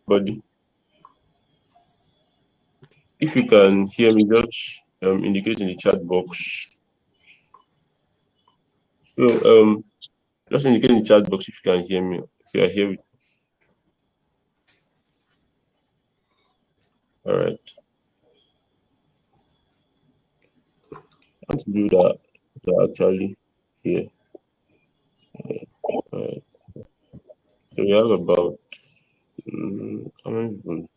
Buddy, if you can hear me, just indicate in the chat box. So just indicate in the chat box if you can hear me. If you are here with all right. I want to do that. They're actually here. Alright. So we have about how many people?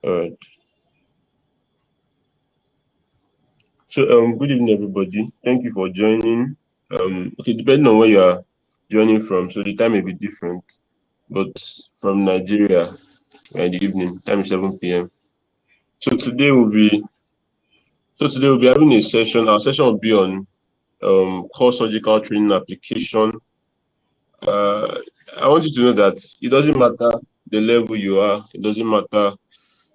Alright. So good evening everybody. Thank you for joining. Okay, depending on where you are joining from, so the time may be different. But from Nigeria, we're in the evening, time is 7 p.m. Today we'll be having a session. Our session will be on core surgical training application. I want you to know that it doesn't matter the level you are, it doesn't matter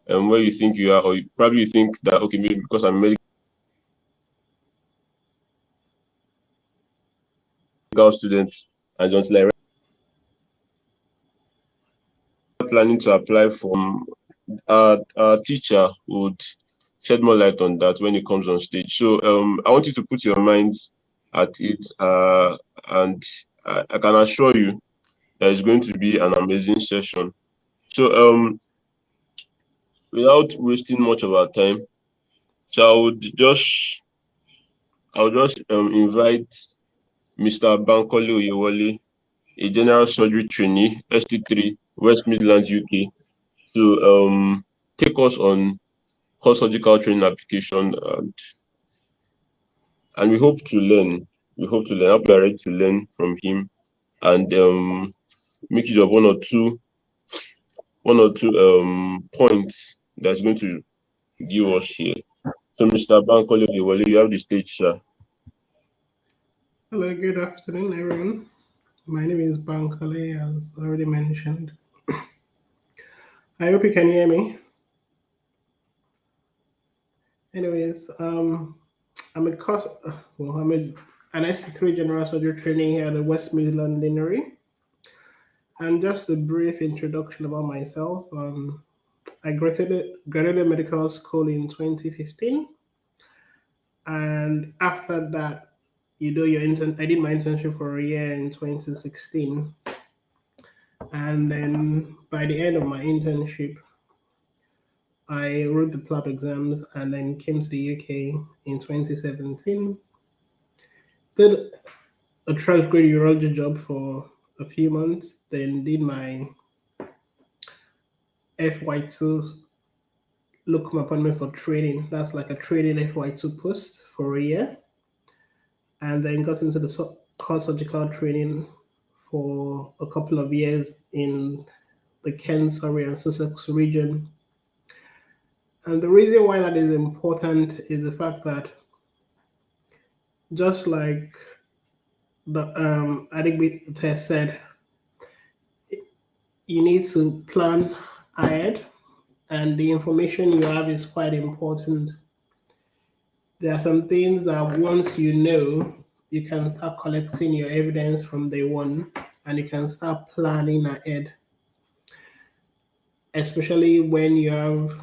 where you think you are, or probably you think that okay, maybe because I'm a medical student and just like planning to apply for our teacher would shed more light on that when it comes on stage. So I want you to put your minds at it, and I can assure you that it's going to be an amazing session. So without wasting much of our time, so I would just invite Mr. Bankole Oyewole, a general surgery trainee, ST3, West Midlands, UK, to take us on core surgical training application, and we hope to learn. We hope to learn. I hope you are ready to learn from him and make use of one or two points that's going to give us here. So, Mr. Bankole Oyewole, you have the stage, sir. Hello, good afternoon, everyone. My name is Bankole, as already mentioned. I hope you can hear me. Anyways, I'm a course, well, I'm an ST3 general surgery trainee here at the West Midland Deanery. And just a brief introduction about myself. I graduated medical school in 2015, and after that, I did my internship for a year in 2016. And then by the end of my internship, I wrote the PLAB exams and then came to the UK in 2017. Did a transgrade urology job for a few months, then did my FY2 locum appointment for training. That's like a training FY2 post for a year. And then got into the core surgical training for a couple of years in the Kent, Surrey, and Sussex region. And the reason why that is important is the fact that just like the Adigbe test said, you need to plan ahead, and the information you have is quite important. There are some things that once you know, you can start collecting your evidence from day one, and you can start planning ahead, especially when you have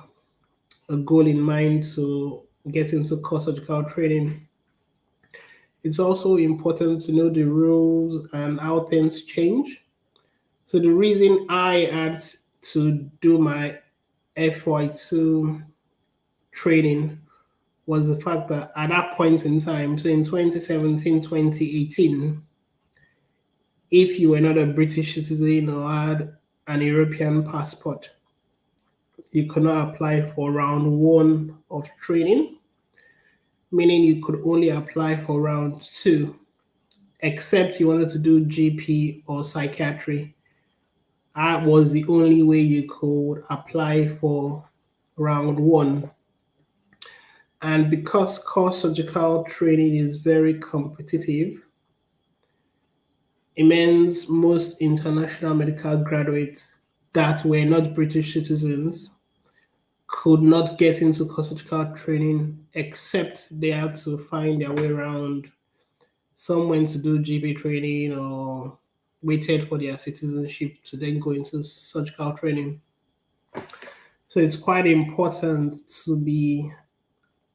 a goal in mind to get into core surgical training. It's also important to know the rules and how things change. So the reason I had to do my FY2 training was the fact that at that point in time, so in 2017, 2018, if you were not a British citizen or had an European passport, you could not apply for round one of training, meaning you could only apply for round two, except you wanted to do GP or psychiatry. That was the only way you could apply for round one. And because core surgical training is very competitive, it means most international medical graduates that were not British citizens could not get into core surgical training except they had to find their way around. Some went to do GP training or waited for their citizenship to then go into surgical training. So it's quite important to be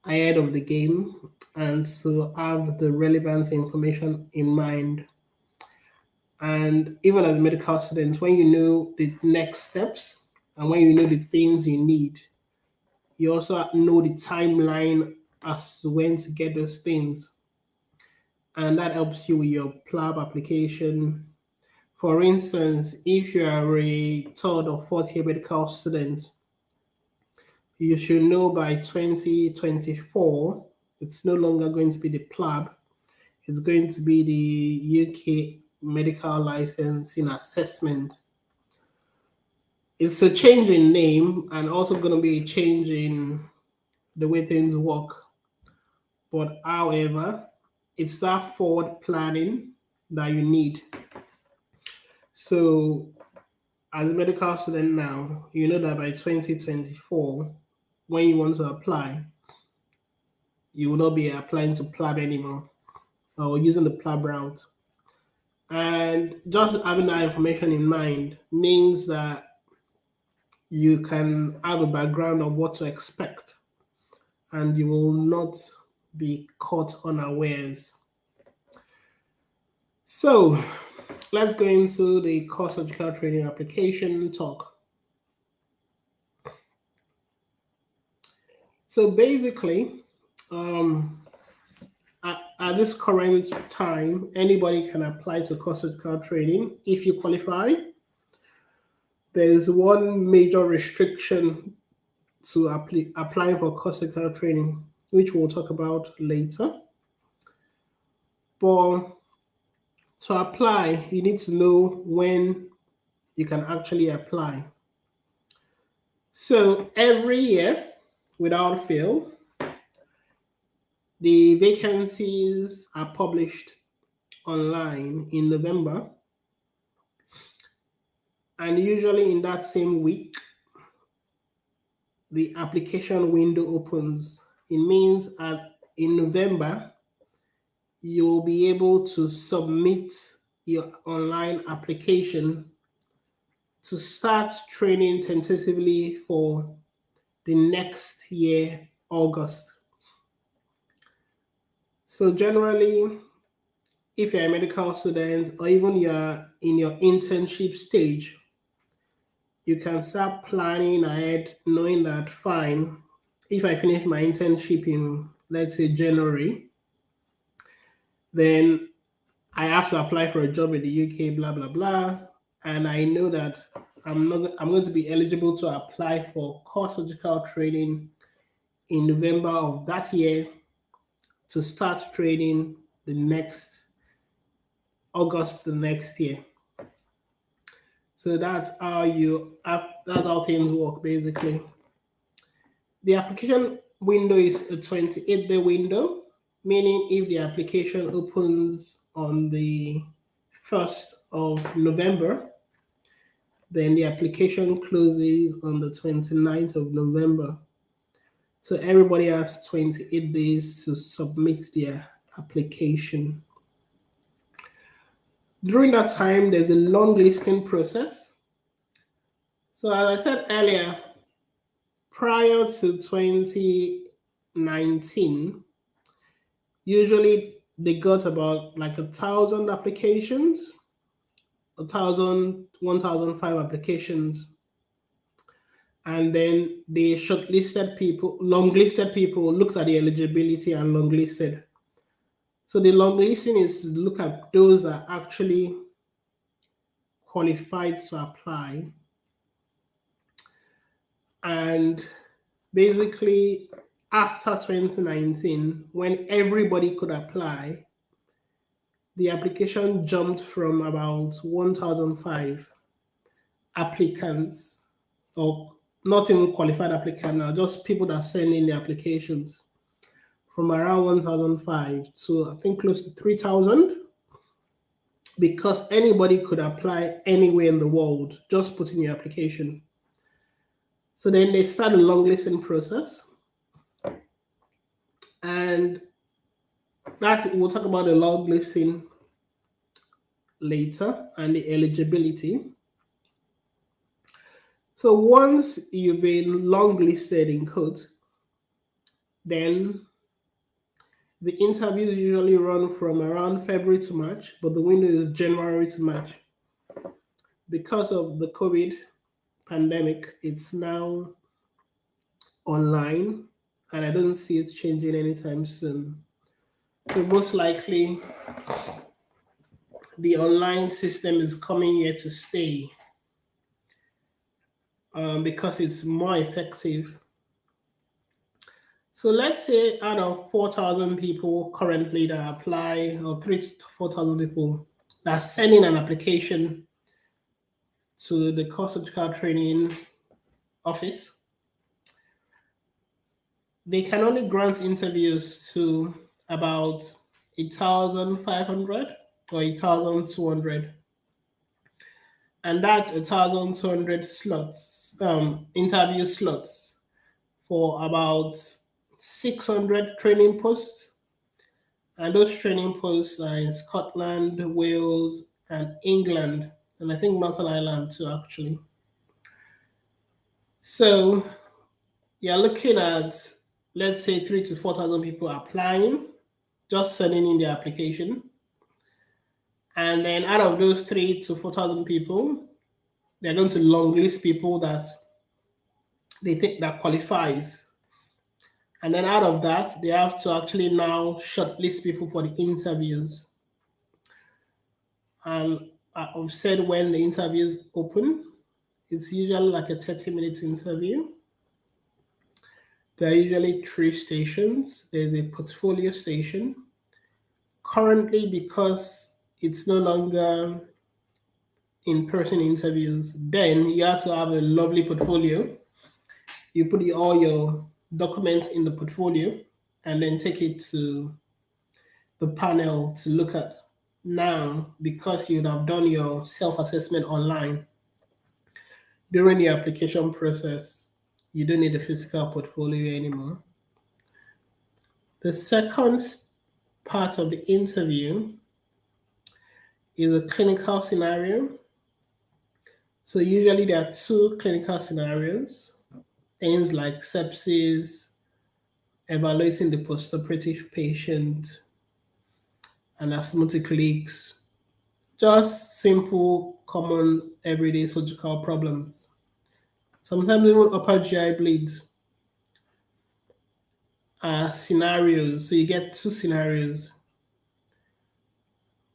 ahead of the game and to have the relevant information in mind. And even as a medical student, when you know the next steps and when you know the things you need, you also know the timeline as to when to get those things. And that helps you with your PLAB application. For instance, if you are a third or fourth year medical student, you should know by 2024, it's no longer going to be the PLAB, it's going to be the UK medical licensing assessment. It's a change in name and also going to be a change in the way things work. But however, it's that forward planning that you need. So as a medical student now, you know that by 2024, when you want to apply, you will not be applying to PLAB anymore or using the PLAB route. And just having that information in mind means that you can have a background of what to expect and you will not be caught unawares. So let's go into the core surgical training application talk. So basically, at this current time, anybody can apply to core surgical training if you qualify. There's one major restriction to applying for core surgical training, which we'll talk about later. But to apply, you need to know when you can actually apply. So every year, without fail, the vacancies are published online in November. And usually in that same week, the application window opens. It means in November, you'll be able to submit your online application to start training tentatively for the next year, August. So generally, if you're a medical student or even you're in your internship stage, you can start planning ahead, knowing that fine, if I finish my internship in, let's say, January, then I have to apply for a job in the UK, blah blah blah, and I know that I'm going to be eligible to apply for core surgical training in November of that year to start training the next August the next year. So that's how things work basically. The application window is a 28-day window, meaning if the application opens on the 1st of November, then the application closes on the 29th of November. So everybody has 28 days to submit their application. During that time, there's a long listing process. So as I said earlier, prior to 2019, usually they got about like 1,000 applications, 1,005 applications. And then they longlisted people looked at the eligibility and longlisted. So the longlisting is to look at those that are actually qualified to apply. And basically, after 2019, when everybody could apply, the application jumped from about 1,005 applicants, or not even qualified applicants now, just people that send in the applications, from around 1,005 to I think close to 3,000, because anybody could apply anywhere in the world, just put in your application. So then they start a long listing process. And we'll talk about the long listing later, and the eligibility. So once you've been long listed in quote, then the interviews usually run from around February to March, but the window is January to March. Because of the COVID pandemic, it's now online, and I don't see it changing anytime soon. So most likely, the online system is coming here to stay because it's more effective. So let's say out of 4,000 people currently that apply, or 3 to 4,000 people that send in an application to the course surgical training office, they can only grant interviews to about 1,500 or 1,200. And that's 1,200 slots, interview slots for about 600 training posts. And those training posts are in Scotland, Wales, and England, and I think Northern Ireland too, actually. So you're looking at, let's say, 3 to 4,000 people applying, just sending in the application. And then out of those 3 to 4,000 people, they're going to long list people that they think that qualifies. And then out of that, they have to actually now shortlist people for the interviews. And I've said when the interviews open, it's usually like a 30 minute interview. There are usually 3 stations. There's a portfolio station. Currently, because it's no longer in-person interviews, then you have to have a lovely portfolio. You put all your documents in the portfolio and then take it to the panel to look at. Now, because you'd have done your self-assessment online during the application process, you don't need a physical portfolio anymore. The second part of the interview is a clinical scenario. So usually there are 2 clinical scenarios, things like sepsis, evaluating the postoperative patient, and osmotic leaks, just simple, common, everyday surgical problems. Sometimes even upper GI bleeds are scenarios. So you get 2 scenarios.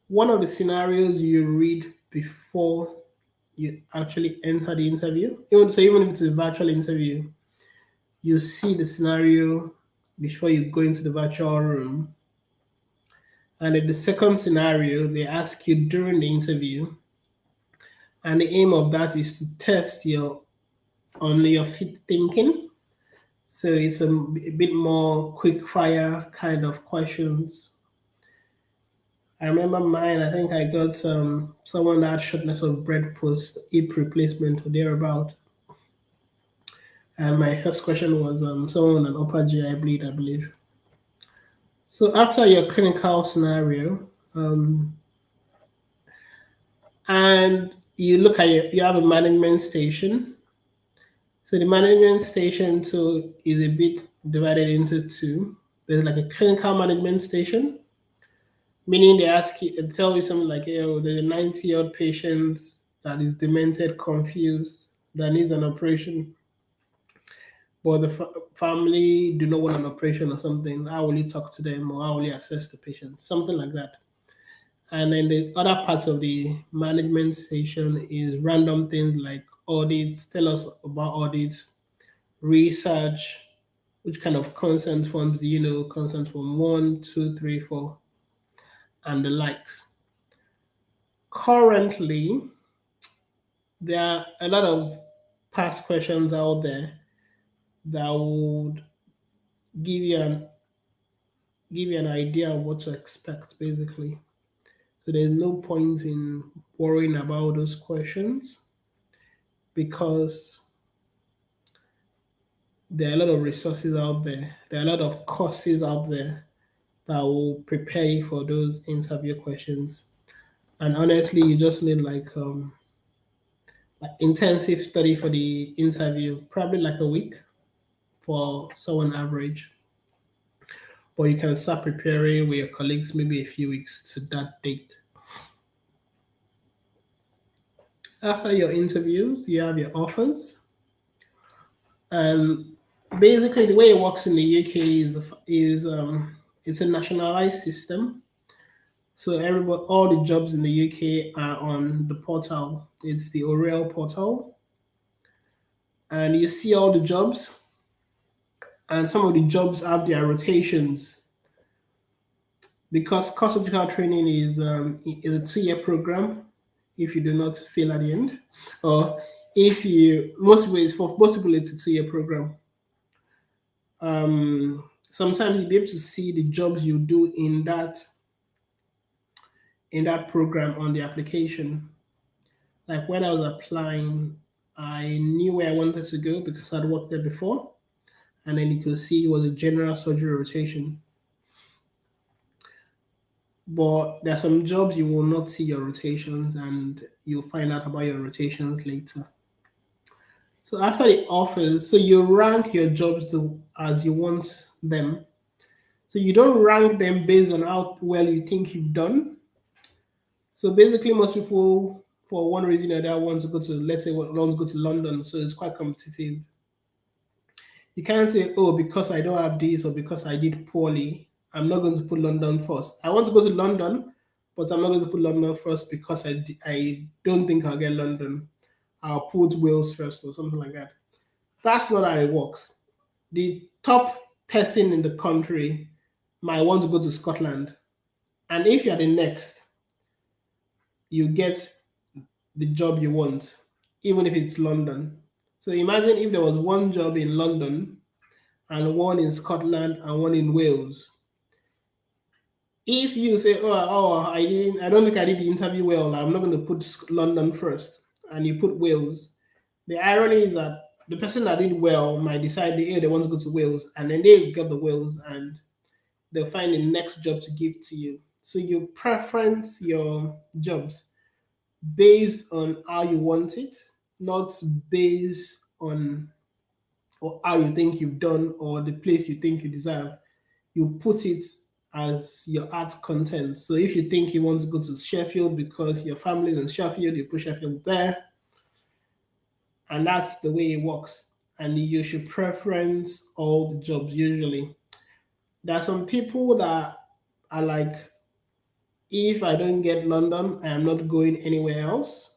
One of the scenarios you read before you actually enter the interview. Even if it's a virtual interview, you see the scenario before you go into the virtual room. And in the second scenario, they ask you during the interview, and the aim of that is to test your fit thinking. So it's a bit more quick fire kind of questions. I remember mine. I think I got someone that had shortness of breath post hip replacement or thereabout. And my first question was someone with an upper GI bleed, I believe. So after your clinical scenario, and you look at you have a management station. So the management station too is a bit divided into 2. There's like a clinical management station, meaning they tell you something like, oh, there's a 90-year-old patient that is demented, confused, that needs an operation, but the family do not want an operation or something. How will you talk to them, or how will you assess the patient? Something like that. And then the other part of the management station is random things like audits. Tell us about audits, research, which kind of consent forms do you know, consent form 1, 2, 3, 4, and the likes. Currently, there are a lot of past questions out there that would give you an idea of what to expect, basically. So there's no point in worrying about those questions because there are a lot of resources out there. There are a lot of courses out there that will prepare you for those interview questions. And honestly, you just need like intensive study for the interview, probably like a week for someone average. But you can start preparing with your colleagues maybe a few weeks to that date. After your interviews, you have your offers, and basically the way it works in the UK is it's a nationalized system. So everybody, all the jobs in the UK are on the portal. It's the Oriel portal, and you see all the jobs. And some of the jobs have their rotations because course educational training is a 2 year program. If you do not fail at the end, or if you most people for most people it's a 2 year program. Sometimes you'll be able to see the jobs you do in that program on the application. Like when I was applying, I knew where I wanted to go because I'd worked there before, and then you could see it was a general surgery rotation. But there are some jobs you will not see your rotations, and you'll find out about your rotations later. So after the offers, so you rank your jobs as you want them. So you don't rank them based on how well you think you've done. So basically, most people, for one reason or another, want to go to, let's say, want to go to London. So it's quite competitive. You can't say, oh, because I don't have this or because I did poorly, I'm not going to put London first. I want to go to London, but I'm not going to put London first because I don't think I'll get London. I'll put Wales first or something like that. That's not how it works. The top person in the country might want to go to Scotland. And if you're the next, you get the job you want, even if it's London. So imagine if there was one job in London and one in Scotland and one in Wales. If you say, I don't think I did the interview well, I'm not going to put London first, and you put Wales, the irony is that the person that did well might decide they want to go to Wales, and then they get the Wales, and they'll find the next job to give to you. So you preference your jobs based on how you want it, not based on or how you think you've done or the place you think you deserve. You put it as your art content. So if you think you want to go to Sheffield because your family is in Sheffield, you put Sheffield there, and that's the way it works. And you should preference all the jobs usually. There are some people that are like, if I don't get London, I am not going anywhere else.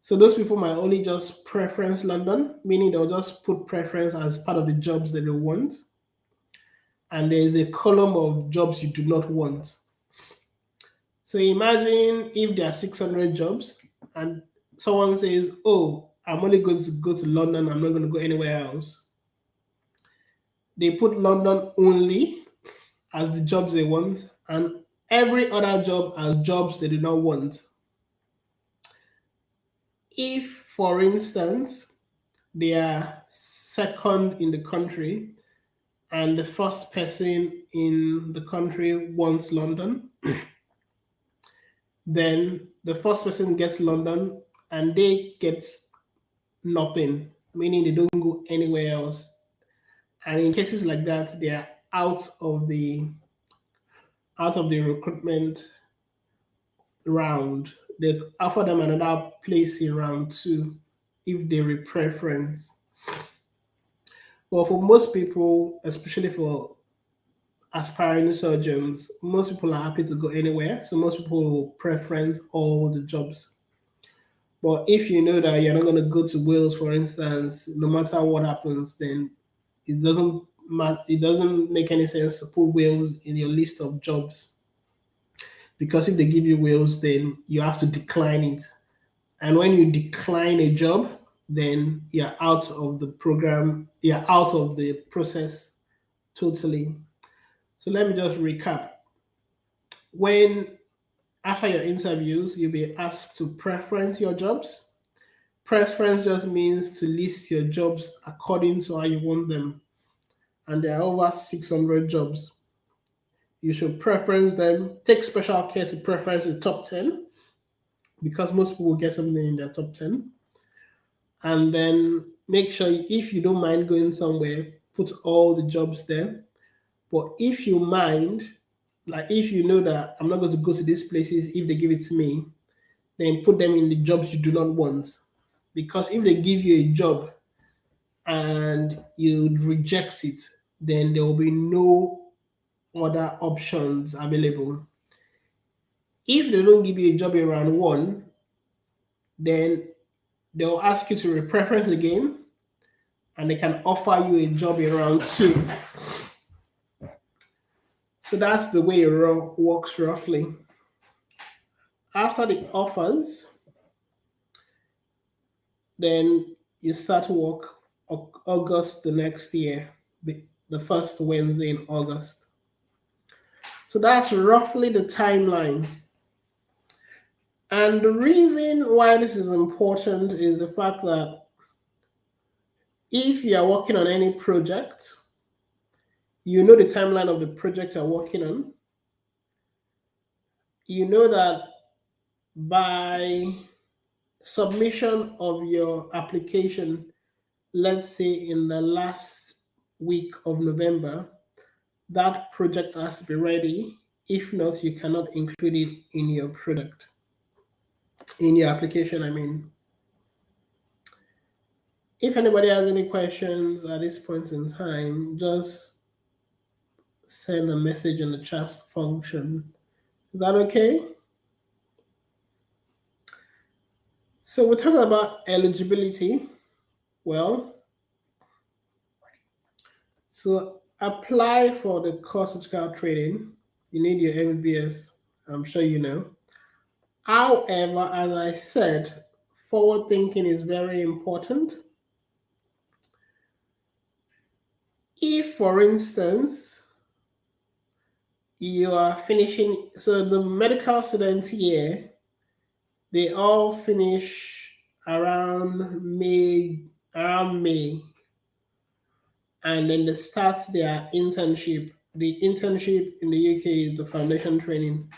So those people might only just preference London, meaning they'll just put preference as part of the jobs that they want. And there is a column of jobs you do not want. So imagine if there are 600 jobs and someone says, oh, I'm only going to go to London, I'm not going to go anywhere else. They put London only as the jobs they want, and every other job as jobs they do not want. If, for instance, they are second in the country and the first person in the country wants London, then the first person gets London and they get nothing, meaning they don't go anywhere else. And in cases like that, they are out of the recruitment round. They offer them another place in round two if they preference. But for most people, especially for aspiring surgeons, most people are happy to go anywhere. So most people will preference all the jobs. But if you know that you're not going to go to Wales, for instance, no matter what happens, then it doesn't make any sense to put Wales in your list of jobs because if they give you Wales, then you have to decline it. And when you decline a job, then you're out of the program, you're out of the process totally. So let me just recap. When after your interviews, you'll be asked to preference your jobs. Preference just means to list your jobs according to how you want them. And there are over 600 jobs. You should preference them. Take special care to preference the top 10. because most people will get something in their top 10. And then make sure if you don't mind going somewhere, put all the jobs there. But if you mind, like if you know that I'm not going to go to these places if they give it to me, then put them in the jobs you do not want. Because if they give you a job and you reject it, then there will be no other options available. If they don't give you a job in round one, then they'll ask you to repreference again and they can offer you a job in round two. So that's the way it works roughly. After the offers, then you start work August the next year, the first Wednesday in August. So that's roughly the timeline. And the reason why this is important is the fact that if you are working on any project, you know the timeline of the project you're working on. You know that by submission of your application, let's say in the last week of November, that project has to be ready. If not, you cannot include it in your product, in your application, I mean. If anybody has any questions at this point in time, just send a message in the chat function. Is that okay? So we're talking about eligibility. Well, to apply for the course surgical training, you need your MBS. I'm sure you know. However, as I said, forward thinking is very important. If, for instance, you are finishing, so the medical students here, they all finish around May, and then they start their internship. The internship in the UK is the foundation training.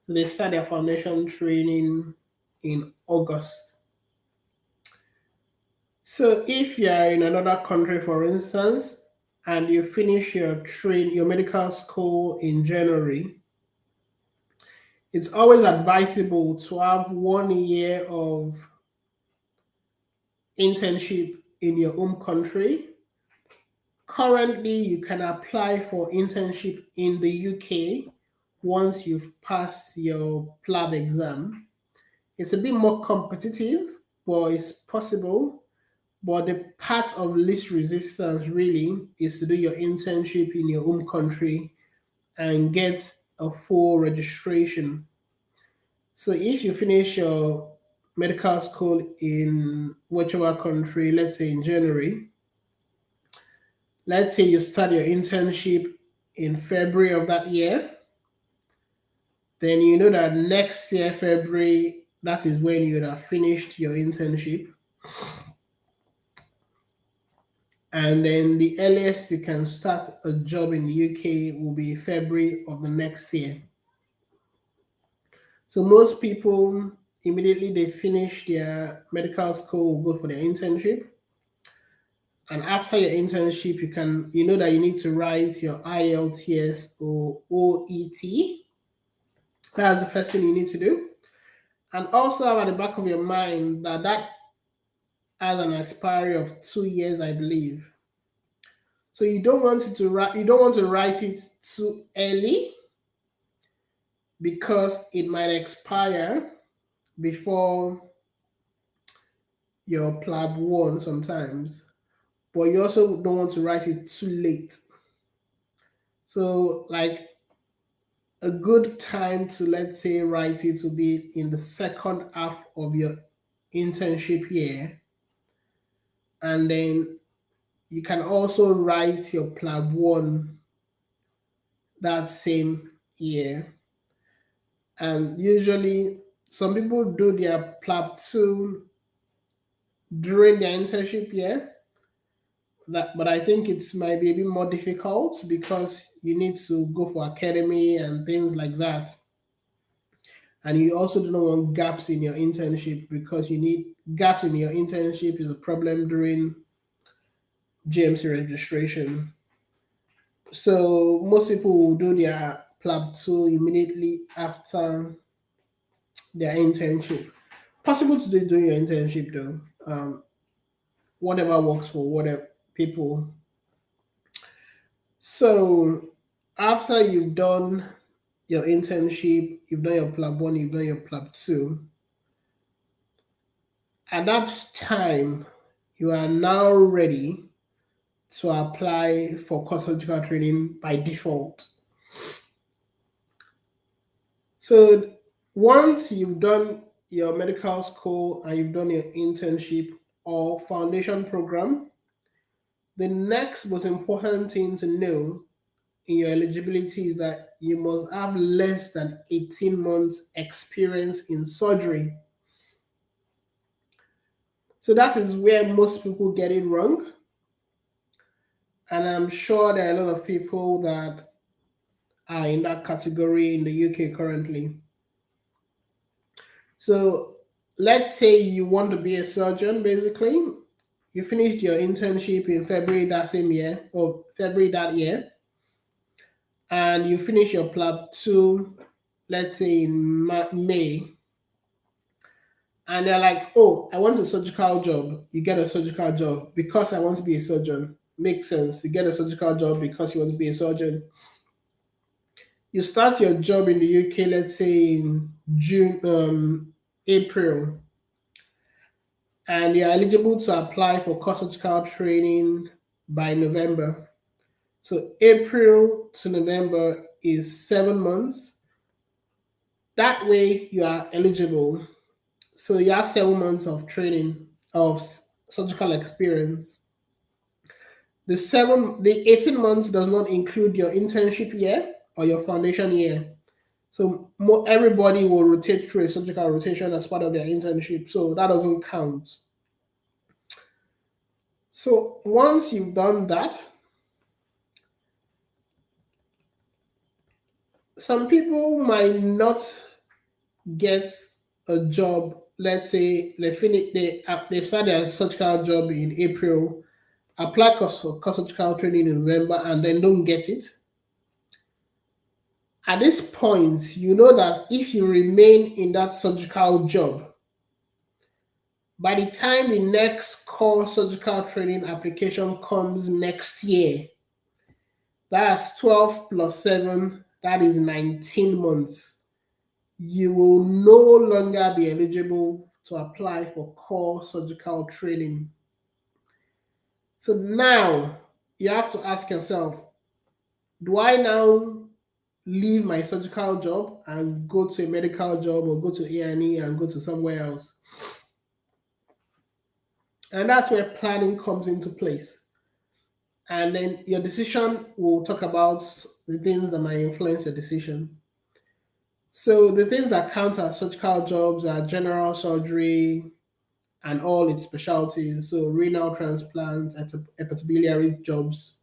So they start their foundation training in August. So if you are in another country, for instance, and you finish your medical school in January, it's always advisable to have 1 year of internship in your home country. Currently, you can apply for internship in the UK once you've passed your PLAB exam. It's a bit more competitive, but it's possible. But the path of least resistance really is to do your internship in your home country and get a full registration. So if you finish your medical school in whichever country, let's say in January, let's say you start your internship in February of that year, then you know that next year, February, that is when you would have finished your internship. And then the earliest you can start a job in the UK will be February of the next year. So most people immediately they finish their medical school will go for their internship. And after your internship, you know that you need to write your IELTS or OET. That's the first thing you need to do. And also have at the back of your mind that has an expiry of 2 years, I believe. So you don't want to write it too early because it might expire before your PLAB 1 sometimes. But you also don't want to write it too late. So like a good time to, let's say, write it will be in the second half of your internship year. And then you can also write your PLAB 1 that same year. And usually some people do their PLAB 2 during their internship year. But I think it might be a bit more difficult because you need to go for academy and things like that. and you also do not want gaps in your internship because you need gaps in your internship is a problem during GMC registration. So most people will do their PLAB 2 immediately after their internship. Possible to do during your internship though. Whatever works for whatever people. So after you've done your internship, you've done your PLAB 1, you've done your PLAB 2, at that time you are now ready to apply for surgical training by default. So once you've done your medical school and you've done your internship or foundation program, the next most important thing to know in your eligibility is that you must have less than 18 months experience in surgery. So that is where most people get it wrong. And I'm sure there are a lot of people that are in that category in the UK currently. So let's say you want to be a surgeon, basically. You finished your internship in February that same year, or February that year, and you finish your PLAB 2, let's say in May, and they're like, oh, I want a surgical job. You get a surgical job because I want to be a surgeon. Makes sense. You get a surgical job because you want to be a surgeon. You start your job in the UK, let's say in April, and you're eligible to apply for surgical training by November. So April to November is 7 months. That way you are eligible. So you have 7 months of training of surgical experience. The 18 months does not include your internship year or your foundation year. So everybody will rotate through a surgical rotation as part of their internship. So that doesn't count. So once you've done that, some people might not get a job. Let's say they start their surgical job in April, apply for surgical training in November, and then don't get it. At this point, you know that if you remain in that surgical job, by the time the next core surgical training application comes next year, that's 12 plus 7, that is 19 months. You will no longer be eligible to apply for core surgical training. So now you have to ask yourself, do I now leave my surgical job and go to a medical job or go to A&E and go to somewhere else? And that's where planning comes into place. And then your decision will talk about the things that might influence your decision. So the things that count as surgical jobs are general surgery and all its specialties. So renal transplants, hepatobiliary jobs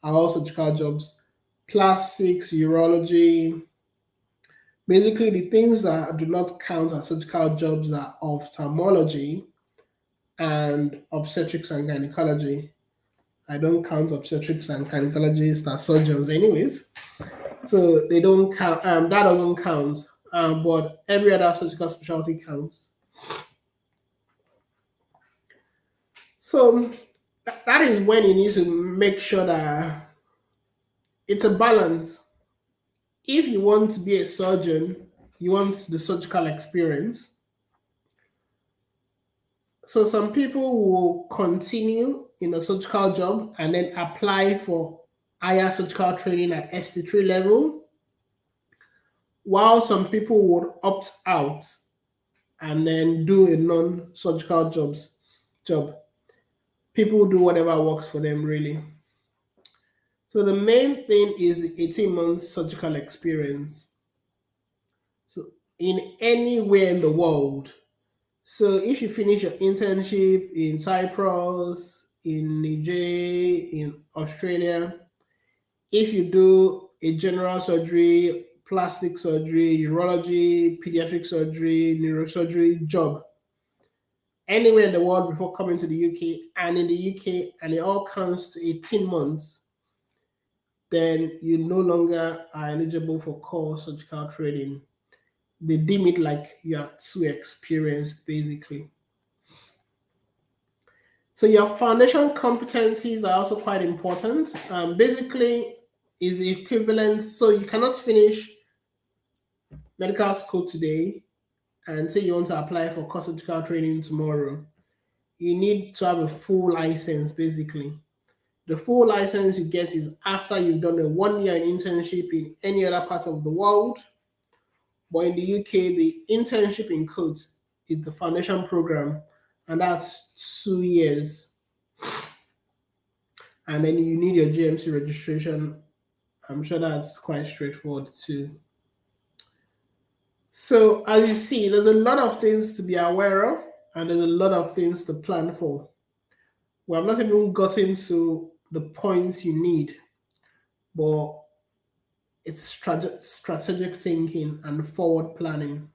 are all surgical jobs. Plastics, urology. Basically, the things that do not count as surgical jobs are ophthalmology and obstetrics and gynecology. I don't count obstetrics and gynecologists as surgeons, anyways. So they don't count. That doesn't count. But every other surgical specialty counts. So that is when you need to make sure that it's a balance. If you want to be a surgeon, you want the surgical experience. So some people will continue in a surgical job and then apply for higher surgical training at ST3 level, while some people would opt out and then do a non-surgical job. People do whatever works for them, really. So the main thing is the 18 months surgical experience. So in anywhere in the world. So if you finish your internship in Cyprus, in Niger, in Australia, if you do a general surgery plastic surgery, urology, pediatric surgery, neurosurgery job anywhere in the world before coming to the UK, and in the UK, and it all counts to 18 months, then you no longer are eligible for core surgical training. They deem it like you are too experienced, basically. So your foundation competencies are also quite important. Basically, is the equivalent. So you cannot finish medical school today and say you want to apply for core surgical training tomorrow. You need to have a full license, basically. The full license you get is after you've done a 1 year internship in any other part of the world. But in the UK, the internship in codes is the foundation program, and that's 2 years. And then you need your GMC registration. I'm sure that's quite straightforward too. So as you see, there's a lot of things to be aware of, and there's a lot of things to plan for. We have not even gotten to the points you need, but it's strategic thinking and forward planning.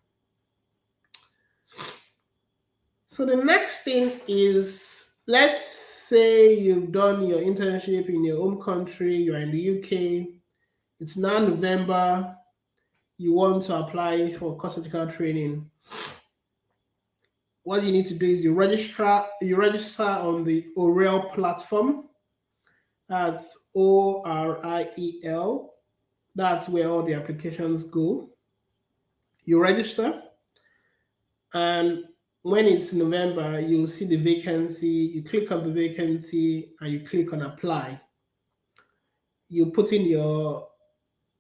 So the next thing is, let's say you've done your internship in your home country, you're in the UK, it's now November, you want to apply for core surgical training. What you need to do is you register on the Oriel platform. That's ORIEL. That's where all the applications go. You register, and when it's November, you'll see the vacancy. You click on the vacancy and you click on apply. You put in your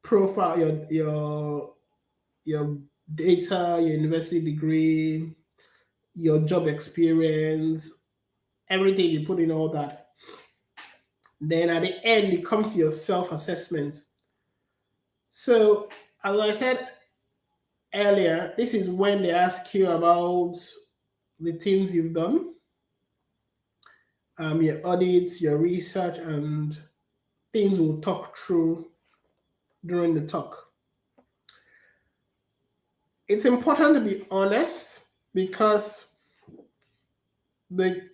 profile, your data, your university degree, your job experience, everything. You put in all that. Then at the end, it comes to your self-assessment. So as I said earlier, this is when they ask you about the things you've done, your audits, your research, and things we'll talk through during the talk. It's important to be honest because the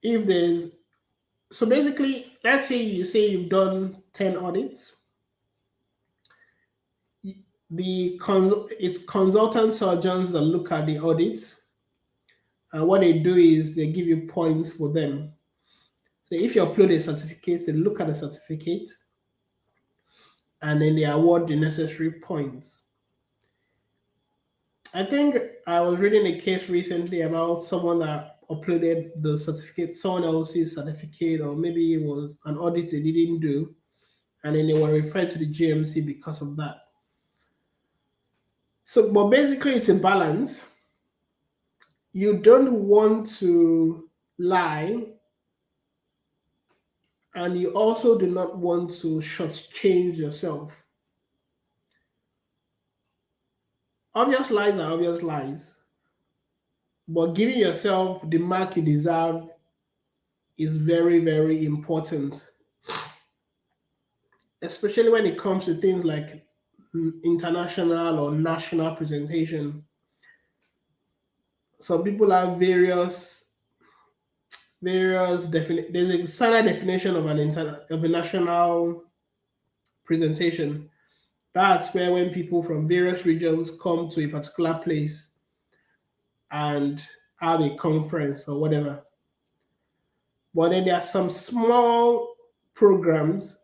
if there's so basically, let's say you've done 10 audits. It's consultant surgeons that look at the audits, and what they do is they give you points for them. So if you upload a certificate, they look at the certificate and then they award the necessary points. I think I was reading a case recently about someone that uploaded the certificate, someone else's certificate, or maybe it was an audit they didn't do, and then they were referred to the GMC because of that. So, but basically, it's a balance. You don't want to lie, and you also do not want to shortchange yourself. Obvious lies are obvious lies, but giving yourself the mark you deserve is very, very important, especially when it comes to things like international or national presentation. Some people have there's a standard definition of of a national presentation. That's where when people from various regions come to a particular place and have a conference or whatever. But then there are some small programs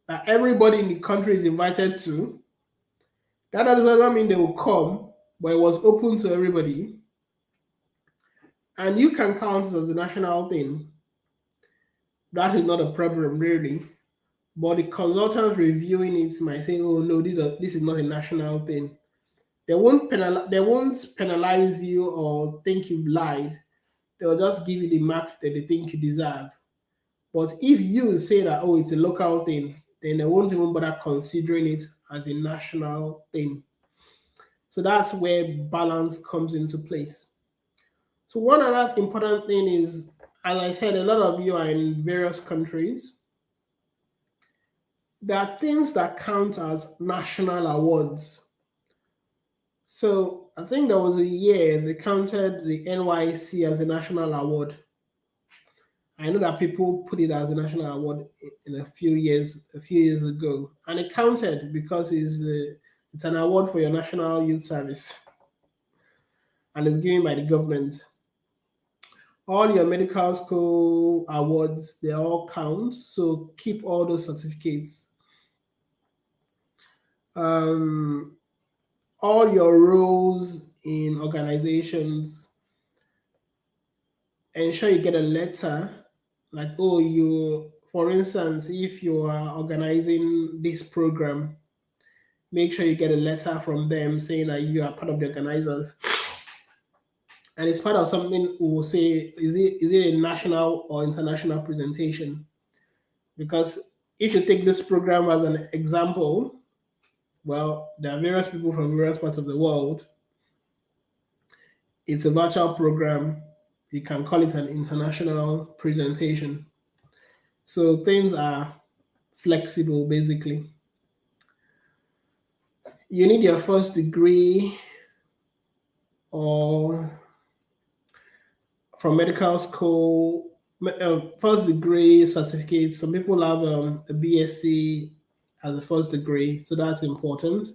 that everybody in the country is invited to. That doesn't mean they will come, but it was open to everybody. And you can count it as a national thing. That is not a problem, really. But the consultants reviewing it might say, oh, no, this is not a national thing. They won't penalize you or think you've lied. They'll just give you the mark that they think you deserve. But if you say that, oh, it's a local thing, then they won't even bother considering it as a national thing. So that's where balance comes into place. So one other important thing is, as I said, a lot of you are in various countries. there are things that count as national awards. So I think there was a year they counted the NYC as a national award. I know that people put it as a national award in a few years ago, and it counted because it's an award for your national youth service, and it's given by the government. All your medical school awards, they all count. So keep all those certificates. Um, all your roles in organizations, ensure you get a letter like, oh, you, for instance, if you are organizing this program, make sure you get a letter from them saying that you are part of the organizers. And it's part of something we will say, is it a national or international presentation? Because if you take this program as an example, well, there are various people from various parts of the world. It's a virtual program. You can call it an international presentation. So things are flexible basically. You need your first degree or from medical school, first degree certificate. Some people have a BSc as a first degree, so that's important.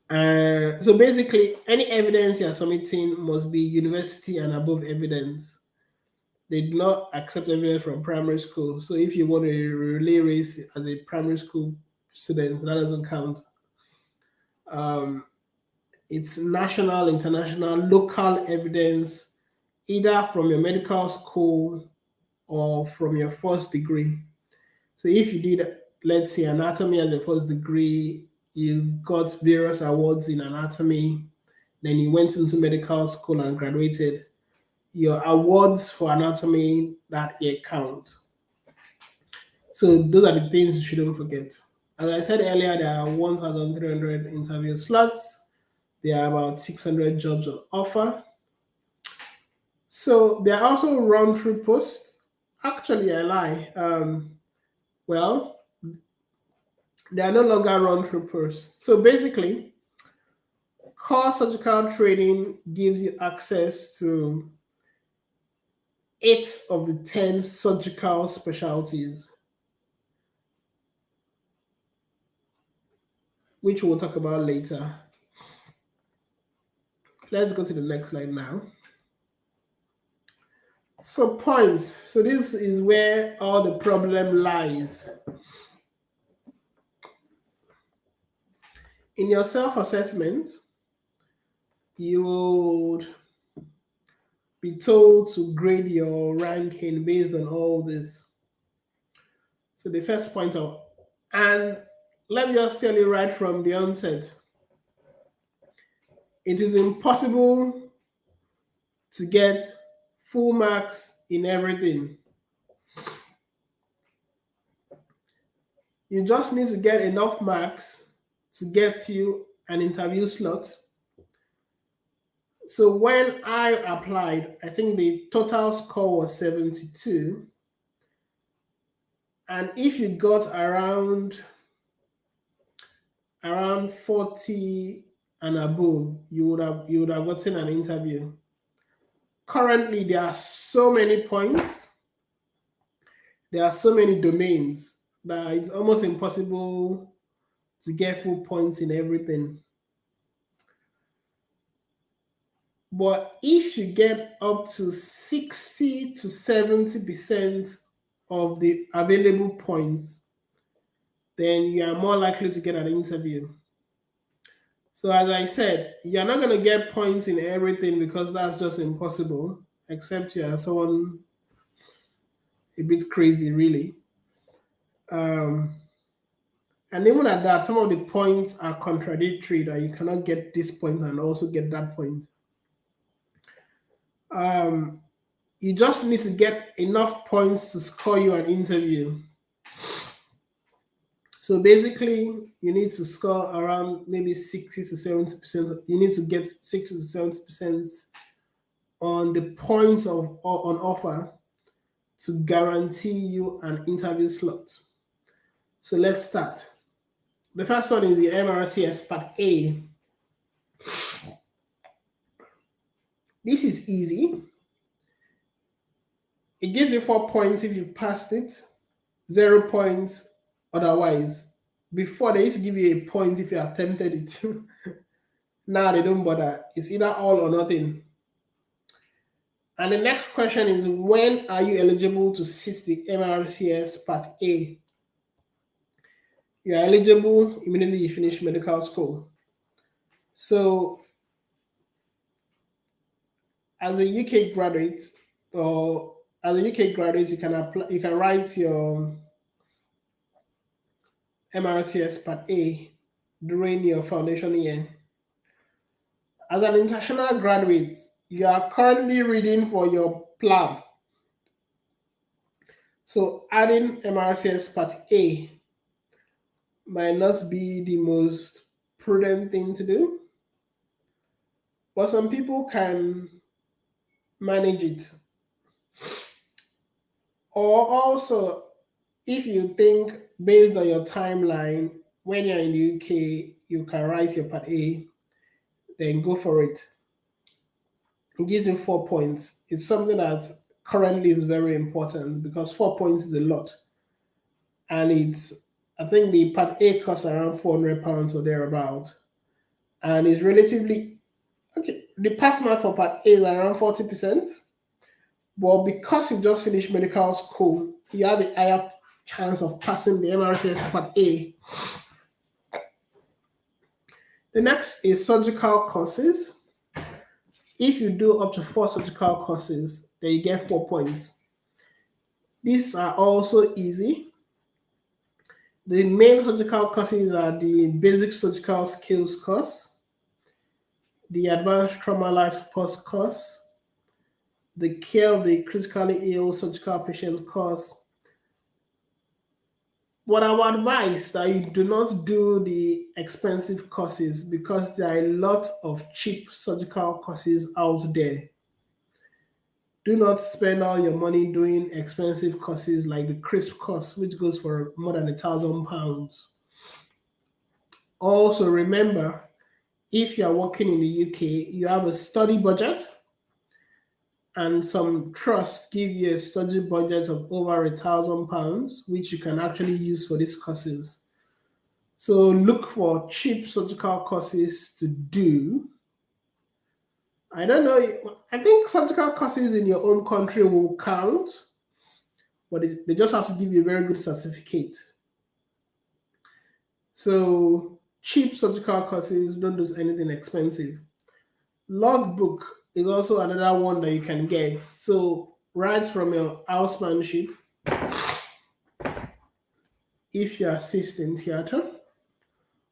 So basically, any evidence you're submitting must be university and above evidence. They do not accept evidence from primary school. So if you want to relay race as a primary school student, that doesn't count. Um, it's national, international, local evidence, either from your medical school or from your first degree. So if you did, let's say, anatomy as a first degree, you got various awards in anatomy, then you went into medical school and graduated, your awards for anatomy that year count. So those are the things you shouldn't forget. As I said earlier, there are 1,300 interview slots. There are about 600 jobs on offer. So there are also round-trip posts. Actually, I lie. Well, they are no longer round-trip posts. So basically, core surgical training gives you access to 8 of the 10 surgical specialties, which we'll talk about later. Let's go to the next slide now. So points. So this is where all the problem lies. In your self-assessment, you would be told to grade your ranking based on all this. So the first point out, and let me just tell you right from the onset, it is impossible to get full marks in everything. You just need to get enough marks to get you an interview slot. So when I applied, I think the total score was 72. And if you got around 40 and above, you would have gotten an interview. Currently, there are so many points, there are so many domains that it's almost impossible to get full points in everything. But if you get up to 60 to 70% of the available points, then you are more likely to get an interview. So as I said, you're not going to get points in everything because that's just impossible, except you are someone a bit crazy, really. Um, and even at that, some of the points are contradictory, that you cannot get this point and also get that point. You just need to get enough points to score you an interview. So basically, you need to score around maybe 60 to 70%. You need to get 60 to 70% on the points on offer to guarantee you an interview slot. So let's start. The first one is the MRCS Part A. This is easy. It gives you 4 points if you passed it, 0 points otherwise. Before they used to give you a point if you attempted it. Now they don't bother. It's either all or nothing. And the next question is, when are you eligible to sit the MRCS Part A? You are eligible immediately you finish medical school. So as a UK graduate, or as a UK graduate, you can apply, you can write your MRCS Part A during your foundation year. As an international graduate, you are currently reading for your plan. So adding MRCS Part A might not be the most prudent thing to do, but some people can manage it. Or also, if you think based on your timeline, when you're in the UK, you can write your Part A, then go for it. It gives you 4 points. It's something that currently is very important because 4 points is a lot. And it's, I think the Part A costs around £400 or thereabout. And it's relatively, okay, the pass mark for Part A is around 40%. But because you just finished medical school, you have a higher chance of passing the MRCS Part A. The next is surgical courses. If you do up to 4 surgical courses, then you get 4 points. These are also easy. The main surgical courses are the basic surgical skills course, the advanced trauma life support course, the care of the critically ill surgical patient course. But I would advise that you do not do the expensive courses because there are a lot of cheap surgical courses out there. Do not spend all your money doing expensive courses like the CRISP course, which goes for more than £1,000. Also, remember, if you are working in the UK, you have a study budget, and some trusts give you a study budget of over £1,000, which you can actually use for these courses. So look for cheap surgical courses to do. I don't know. I think surgical courses in your own country will count, but they just have to give you a very good certificate. So cheap surgical courses, don't do anything expensive. Logbook is also another one that you can get. So right from your housemanship, if you assist in theater,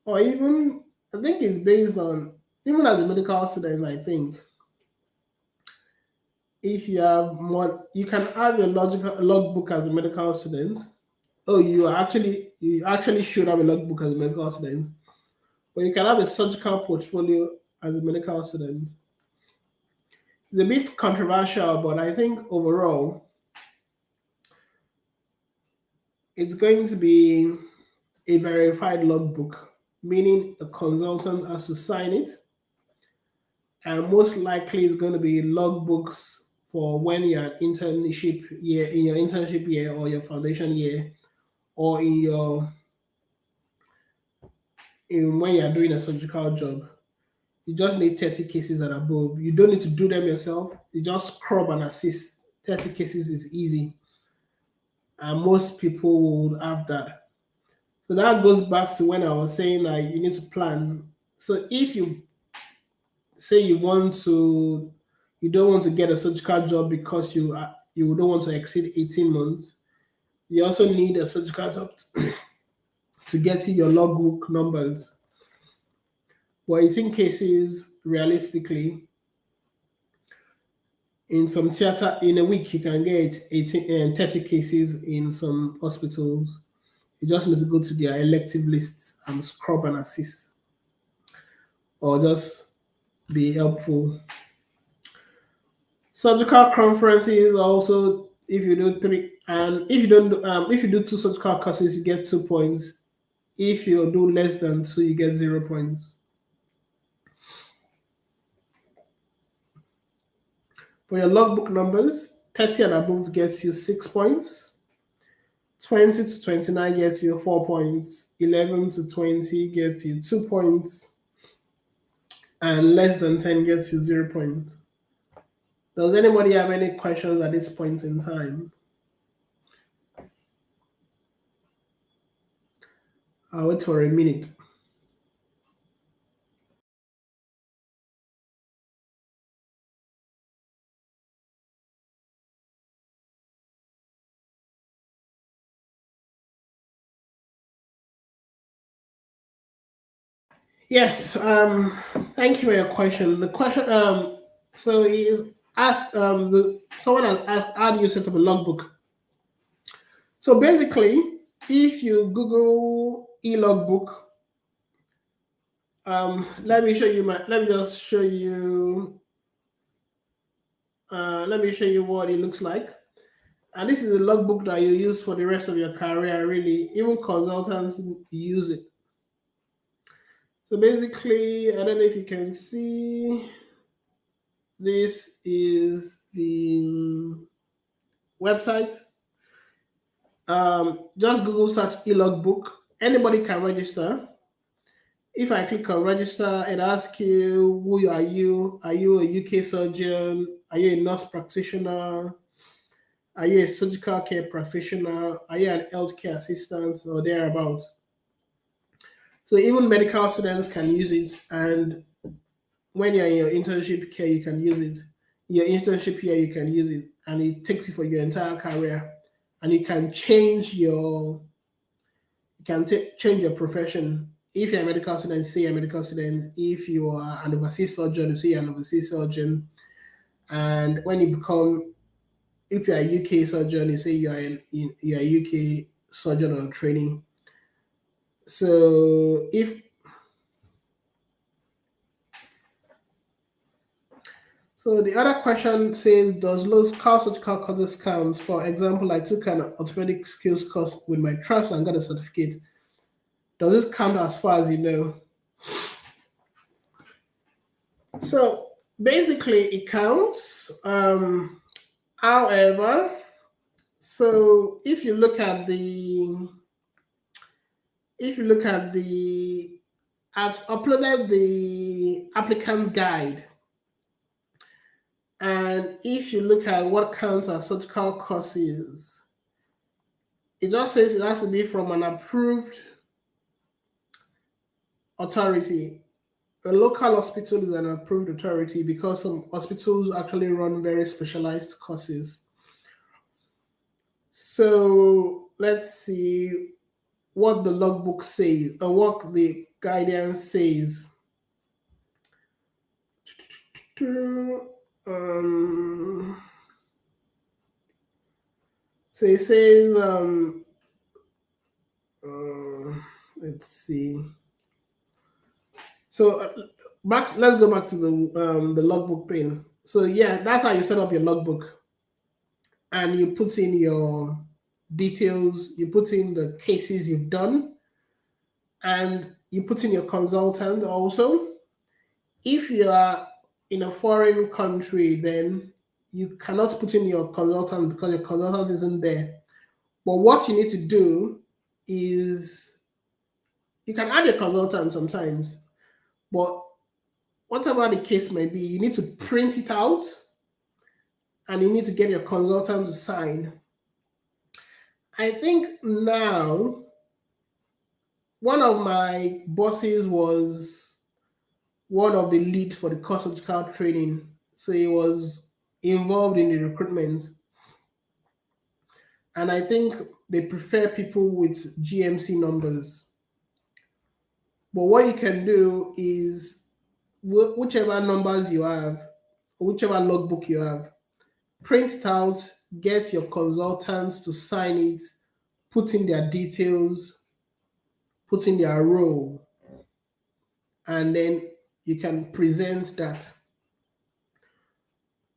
or even, I think it's based on, even as a medical student, I think, if you have more, you can have your logical logbook as a medical student. Oh, you actually should have a logbook as a medical student, but you can have a surgical portfolio as a medical student. It's a bit controversial, but I think overall it's going to be a verified logbook, meaning a consultant has to sign it, and most likely it's going to be logbooks for when you're internship year, in your internship year or your foundation year, or in when you're doing a surgical job. You just need 30 cases and above. You don't need to do them yourself. You just scrub and assist. 30 cases is easy. And most people would have that. So that goes back to when I was saying that you need to plan. So if you say you don't want to get a surgical job because you don't want to exceed 18 months, you also need a surgical job to get you your logbook numbers. But 18 cases, realistically, in some theater, in a week, you can get 18 and 30 cases in some hospitals. You just need to go to their elective lists and scrub and assist, or just be helpful. Surgical conferences also If you do three, and if you don't, if you do two surgical courses, you get 2 points. If you do less than two, you get 0 points. For your logbook numbers, 30 and above gets you 6 points. 20 to 29 gets you 4 points. 11 to 20 gets you 2 points. And less than 10 gets you 0 points. Does anybody have any questions at this point in time? I'll wait for a minute. Yes, thank you for your question. The question, so is asked, someone has asked, how do you set up a logbook? So basically, if you Google e-logbook, let me just show you, let me show you what it looks like. And this is a logbook that you use for the rest of your career, really. Even consultants use it. So basically, I don't know if you can see, this is the website. Just Google search e-logbook. Anybody can register. If I click on register, it asks you, who are you? Are you a UK surgeon? Are you a nurse practitioner? Are you a surgical care professional? Are you an healthcare assistant or thereabouts? So even medical students can use it, and when you're in your internship care, you can use it. Your internship here, you can use it, and it takes you for your entire career. And you can change your, change your profession. If you're a medical student, say you're a medical student. If you are an overseas surgeon, you say you're an overseas surgeon. And when you become, if you're a UK surgeon, you say you're a UK surgeon on training. So if So the other question says, does low car surgical courses count? For example, I took an orthopedic skills course with my trust and got a certificate. Does this count as far as you know? So basically, it counts. However, so if you look at the, I've uploaded the applicant guide, and if you look at what counts as surgical courses, it just says it has to be from an approved authority. A local hospital is an approved authority because some hospitals actually run very specialized courses. So let's see what the logbook says or what the guidance says. Um, so it says, let's see. So let's go back to the logbook thing. So yeah, that's how you set up your logbook, and you put in your details. You put in the cases you've done, and you put in your consultant also. If you are in a foreign country, then you cannot put in your consultant because your consultant isn't there. But what you need to do is you can add your consultant sometimes, but whatever the case may be, you need to print it out and you need to get your consultant to sign. I think now one of my bosses was one of the lead for the course of surgical training. So he was involved in the recruitment. And I think they prefer people with GMC numbers. But what you can do is whichever numbers you have, whichever logbook you have, print it out, get your consultants to sign it, put in their details, put in their role, and then you can present that.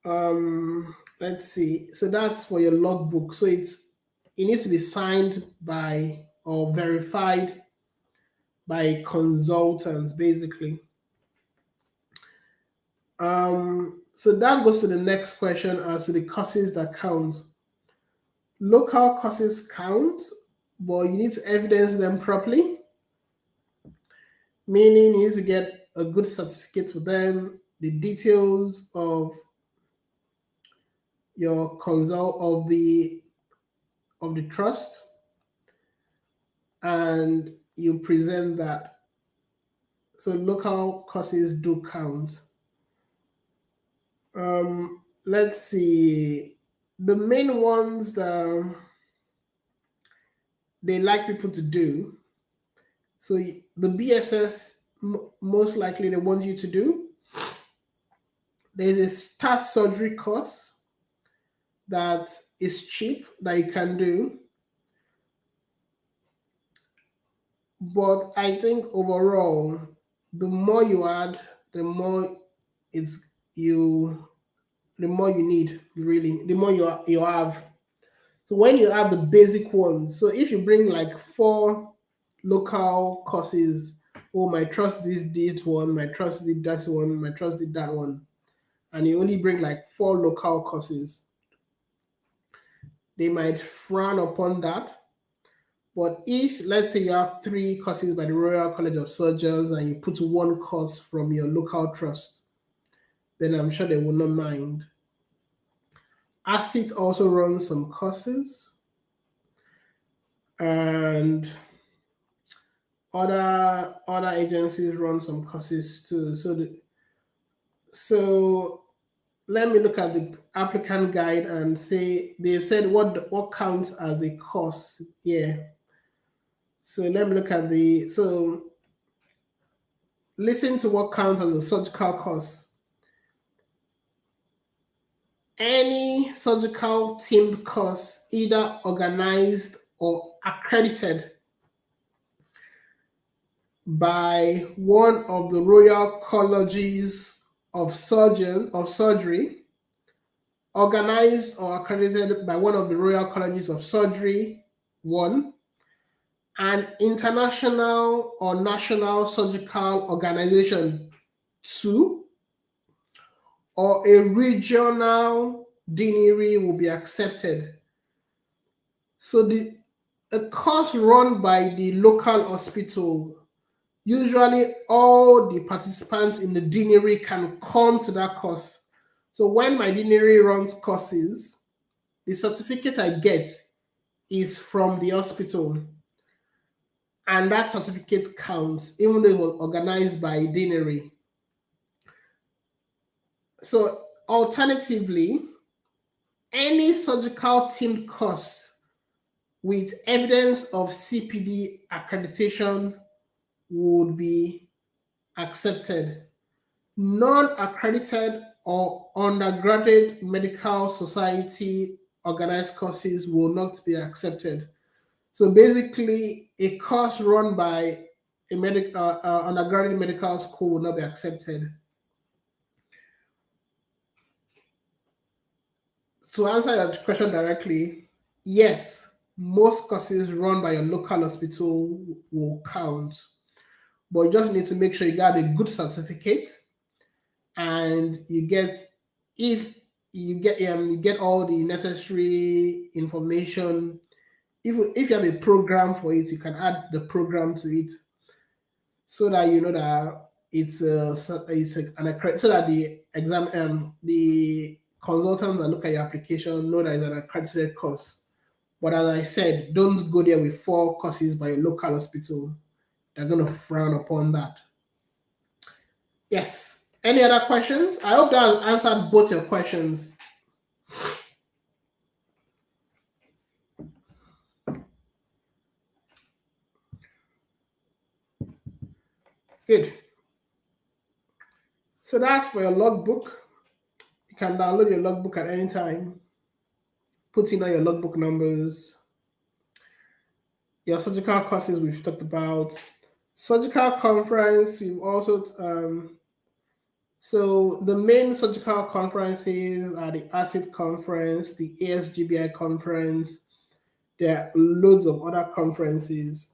Let's see. So that's for your logbook. So it needs to be signed by or verified by consultants, basically. So that goes to the next question as to the courses that count. Local courses count, but you need to evidence them properly, meaning you need to get a good certificate for them, the details of your consult of the trust, and you present that. So local courses do count. Let's see. The main ones that they like people to do. So the BSS, most likely they want you to do. There's a start surgery course that is cheap that you can do. But I think overall, the more you add, the more it's you the more you need, really, the more you have. So when you have the basic ones, so if you bring like four local courses, oh my trust this one, my trust did that one, my trust did that one, and you only bring like four local courses, they might frown upon that. But if let's say you have three courses by the Royal College of Surgeons and you put one course from your local trust, then I'm sure they will not mind. ASIT also runs some courses, and other agencies run some courses too. So let me look at the applicant guide and say they've said what counts as a course here. So let me look at listen to what counts as a surgical course. Any surgical teamed course, either organized or accredited by one of the Royal Colleges of Surgery, organized or accredited by one of the Royal Colleges of Surgery, one, an international or national surgical organization, two, or a regional deanery will be accepted. So a course run by the local hospital, usually all the participants in the deanery can come to that course. So when my deanery runs courses, the certificate I get is from the hospital, and that certificate counts, even though it was organized by deanery. So alternatively, any surgical team course with evidence of CPD accreditation would be accepted. Non-accredited or undergraduate medical society organized courses will not be accepted. So basically, a course run by a undergraduate medical school will not be accepted. To answer your question directly, yes, most courses run by your local hospital will count, but you just need to make sure you got a good certificate and if you get all the necessary information. If you have a program for it, you can add the program to it so that you know that an accredited, so that the consultants that look at your application know that it's an accredited course. But as I said, don't go there with four courses by your local hospital. They're going to frown upon that. Yes. Any other questions? I hope that answered both your questions. Good. So that's for your logbook. You can download your logbook at any time. Put in all your logbook numbers. Your surgical courses we've talked about. Surgical conference, we've also So the main surgical conferences are the ACID conference, the ASGBI conference. There are loads of other conferences.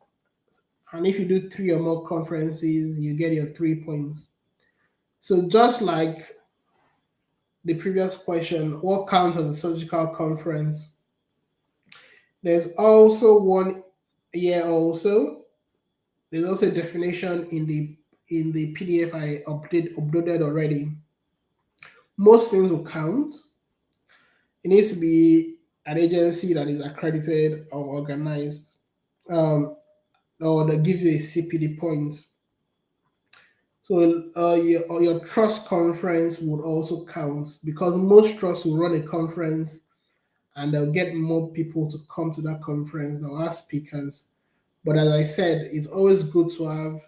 And if you do three or more conferences, you get your 3 points. So just like the previous question, what counts as a surgical conference? There's also 1 year also. There's also a definition in the PDF I uploaded already. Most things will count. It needs to be an agency that is accredited or organized, um, or that gives you a CPD point. So your trust conference would also count because most trusts will run a conference and they'll get more people to come to that conference. They'll ask speakers. But as I said, it's always good to have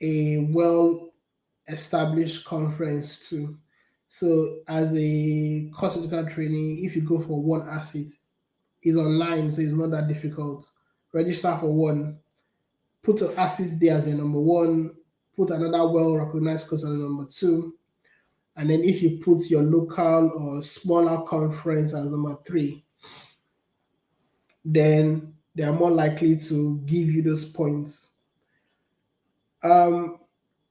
a well established conference too. So as a course educator trainee, if you go for one asset, it's online, so it's not that difficult. Register for one, put an asset there as your number one, put another well recognized course as number two, and then if you put your local or smaller conference as number three, then they are more likely to give you those points. Um,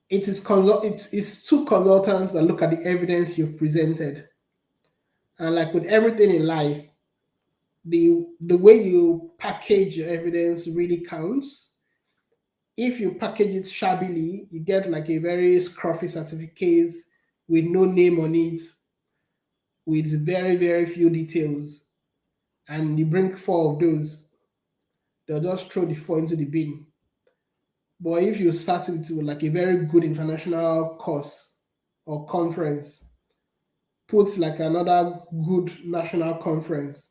it's two consultants that look at the evidence you've presented, and like with everything in life, the way you package your evidence really counts. If you package it shabbily, you get like a very scruffy certificate with no name on it, with very few details, and you bring four of those, they'll just throw the four into the bin. But if you start with like a very good international course or conference, put like another good national conference,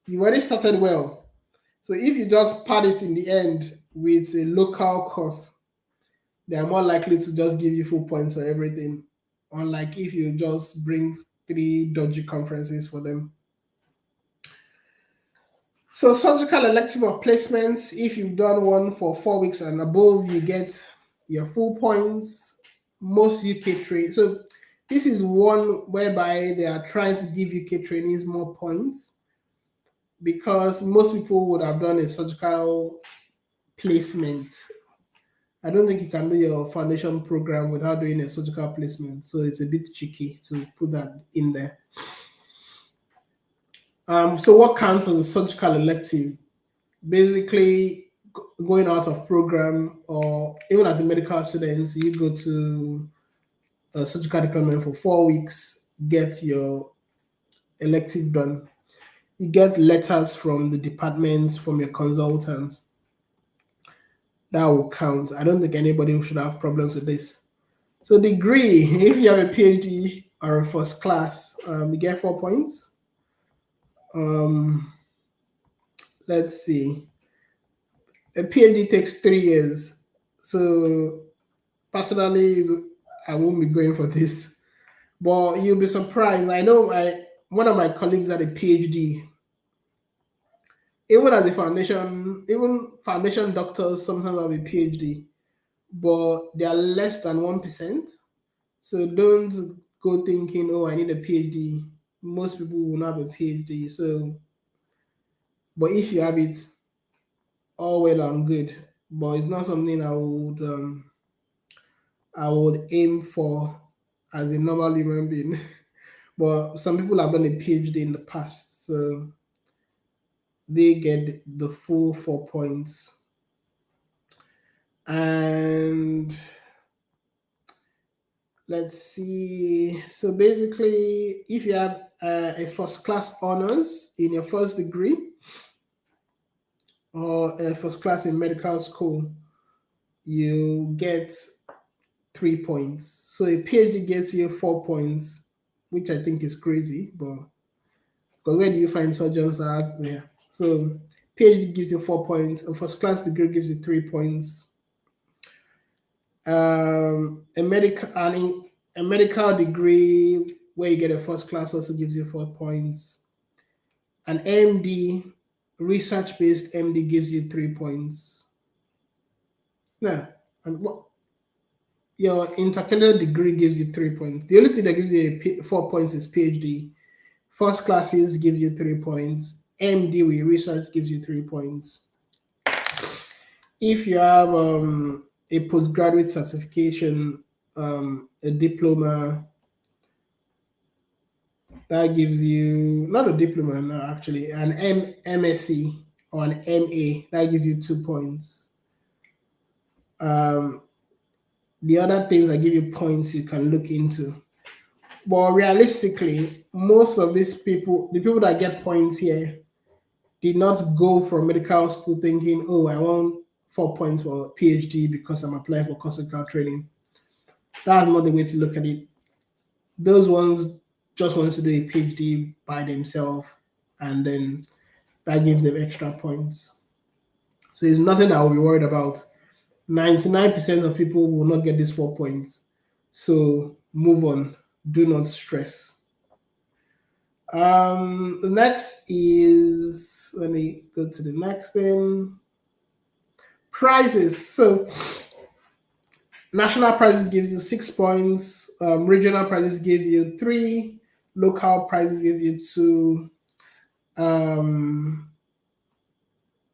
you've already started well. So if you just pad it in the end with a local course, they are more likely to just give you full points for everything. Unlike if you just bring three dodgy conferences for them. So surgical elective or placements, if you've done one for 4 weeks and above, you get your full points. Most UK trade. So this is one whereby they are trying to give UK trainees more points because most people would have done a surgical placement. I don't think you can do your foundation program without doing a surgical placement, so it's a bit tricky to put that in there. So what counts as a surgical elective? Basically, going out of program or even as a medical student, you go to a surgical department for 4 weeks, get your elective done. You get letters from the department, from your consultant. That will count. I don't think anybody should have problems with this. So degree, if you have a PhD or a first class, you get 4 points. Um, let's see. A PhD takes 3 years. So personally, I won't be going for this. But you'll be surprised. I know one of my colleagues had a PhD. Even foundation doctors sometimes have a PhD, but they are less than 1%. So don't go thinking, oh, I need a PhD. Most people will not have a PhD. So, but if you have it, all well and good. But it's not something I would aim for as a normal human being. But some people have done a PhD in the past, so they get the full 4 points. And let's see. So basically, if you have a first class honors in your first degree or a first class in medical school, you get 3 points. So a PhD gets you 4 points, which I think is crazy, but because where do you find surgeons that have, yeah. So PhD gives you 4 points, a first class degree gives you 3 points. A medical degree where you get a first class also gives you 4 points. An MD, research based MD gives you 3 points. Yeah, and what Your intercalated degree gives you 3 points. The only thing that gives you 4 points is PhD. First classes give you 3 points. MD with research gives you 3 points. If you have a postgraduate certification, a diploma, that gives you not a diploma, no, actually, an MSc or an MA, that gives you 2 points. Um, the other things that give you points you can look into. But realistically, most of these people, the people that get points here, did not go from medical school thinking, oh, I want 4 points for PhD because I'm applying for clinical training. That's not the way to look at it. Those ones just want to do a PhD by themselves, and then that gives them extra points. So it's nothing I will be worried about. 99% of people will not get these 4 points. So move on. Do not stress. The next is, let me go to the next thing. Prizes. So national prizes gives you 6 points. Regional prizes give you 3. Local prizes give you 2. Um,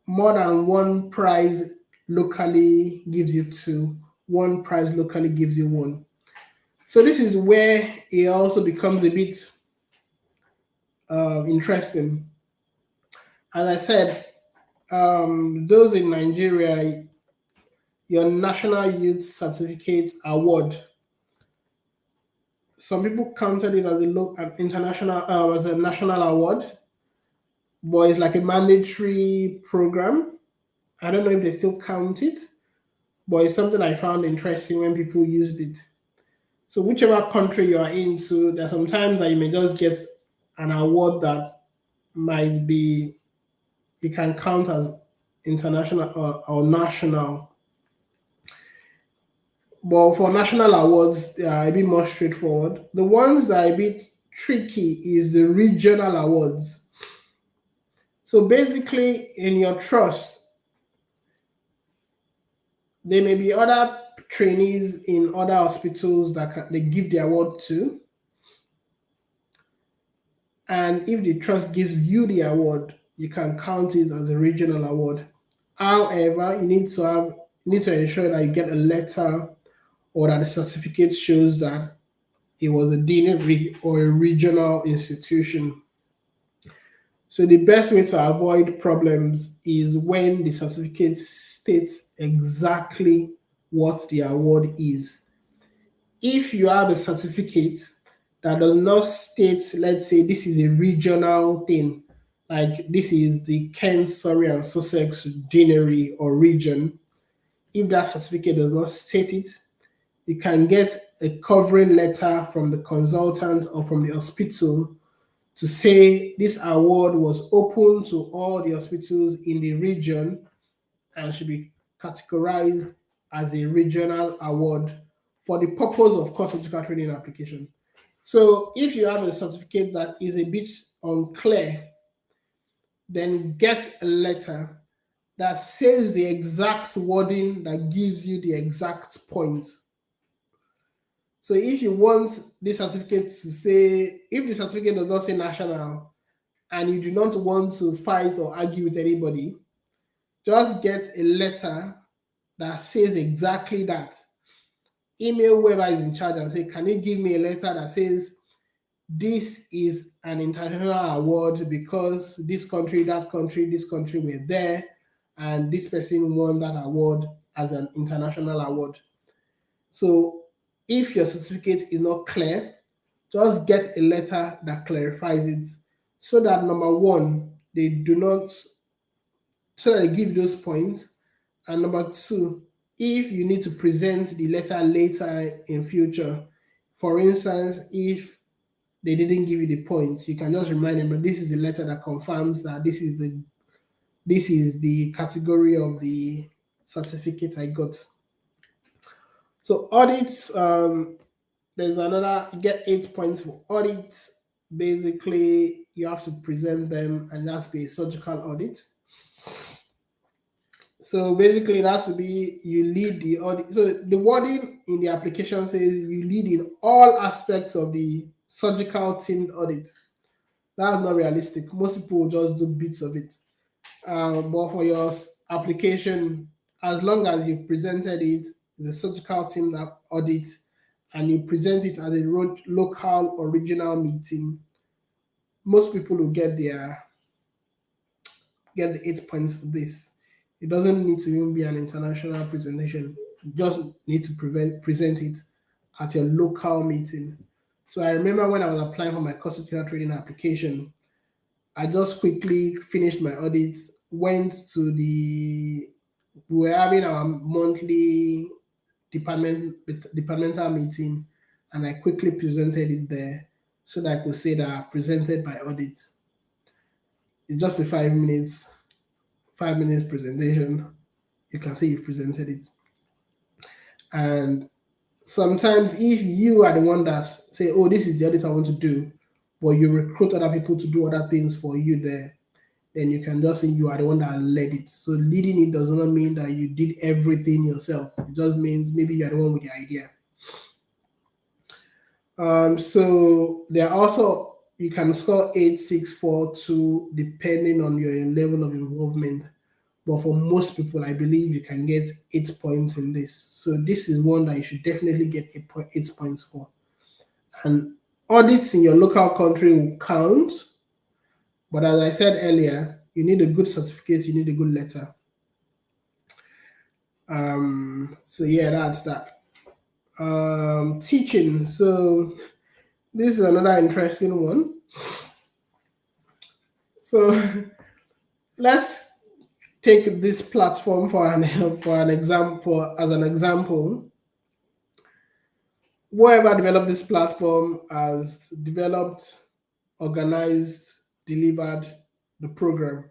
more than one prize locally gives you 2. One prize locally gives you 1. So this is where it also becomes a bit interesting. As I said, those in Nigeria, your National Youth Certificate Award. Some people counted it as an international, as a national award, but it's like a mandatory program. I don't know if they still count it, but it's something I found interesting when people used it. So whichever country you are into, there's sometimes that you may just get an award that might be, you can count as international or national. But for national awards, they are a bit more straightforward. The ones that are a bit tricky is the regional awards. So basically, in your trust, there may be other trainees in other hospitals that they give the award to, and if the trust gives you the award, you can count it as a regional award. However, you need to ensure that you get a letter or that the certificate shows that it was a deanery or a regional institution. So the best way to avoid problems is when the certificate states exactly what the award is. If you have a certificate that does not state, let's say this is a regional thing, like this is the Kent, Surrey, and Sussex deanery or region, if that certificate does not state it, you can get a covering letter from the consultant or from the hospital to say this award was open to all the hospitals in the region and should be categorized as a regional award for the purpose of course surgical training application. So if you have a certificate that is a bit unclear, then get a letter that says the exact wording that gives you the exact point. So if you want this certificate to say, if the certificate does not say national and you do not want to fight or argue with anybody, just get a letter that says exactly that. Email whoever is in charge and say, can you give me a letter that says this is an international award because this country, that country, this country were there, and this person won that award as an international award. So if your certificate is not clear, just get a letter that clarifies it so that number one, they do not, so that they give those points. And number two, if you need to present the letter later in future, for instance, if they didn't give you the points, you can just remind them that this is the letter that confirms that this is the category of the certificate I got. So audits, there's another, you get 8 points for audit. Basically, you have to present them, and that's be a surgical audit. So basically, it has to be you lead the audit. So the wording in the application says you lead in all aspects of the surgical team audit. That's not realistic. Most people will just do bits of it. But for your application, as long as you've presented it, the surgical team audit, and you present it as a local original meeting, most people will get the 8 points for this. It doesn't need to even be an international presentation. You just need to present it at your local meeting. So I remember when I was applying for my course training application, I just quickly finished my audits, went to we were having our monthly departmental meeting, and I quickly presented it there so that I could say that I've presented my audit. It's just a 5 minutes presentation. You can say you've presented it. And sometimes if you are the one that say, oh, this is the audit I want to do, but you recruit other people to do other things for you there, then you can just say you are the one that led it. So leading it does not mean that you did everything yourself. It just means maybe you are the one with the idea. So there are also, you can score 8, 6, 4, 2, depending on your level of involvement. But for most people, I believe you can get 8 points in this. So this is one that you should definitely get 8 points for. And audits in your local country will count. But as I said earlier, you need a good certificate, you need a good letter. So yeah, that's that. Teaching. So this is another interesting one. So let's take this platform for an example as an example. Whoever developed this platform has developed, organized, delivered the program,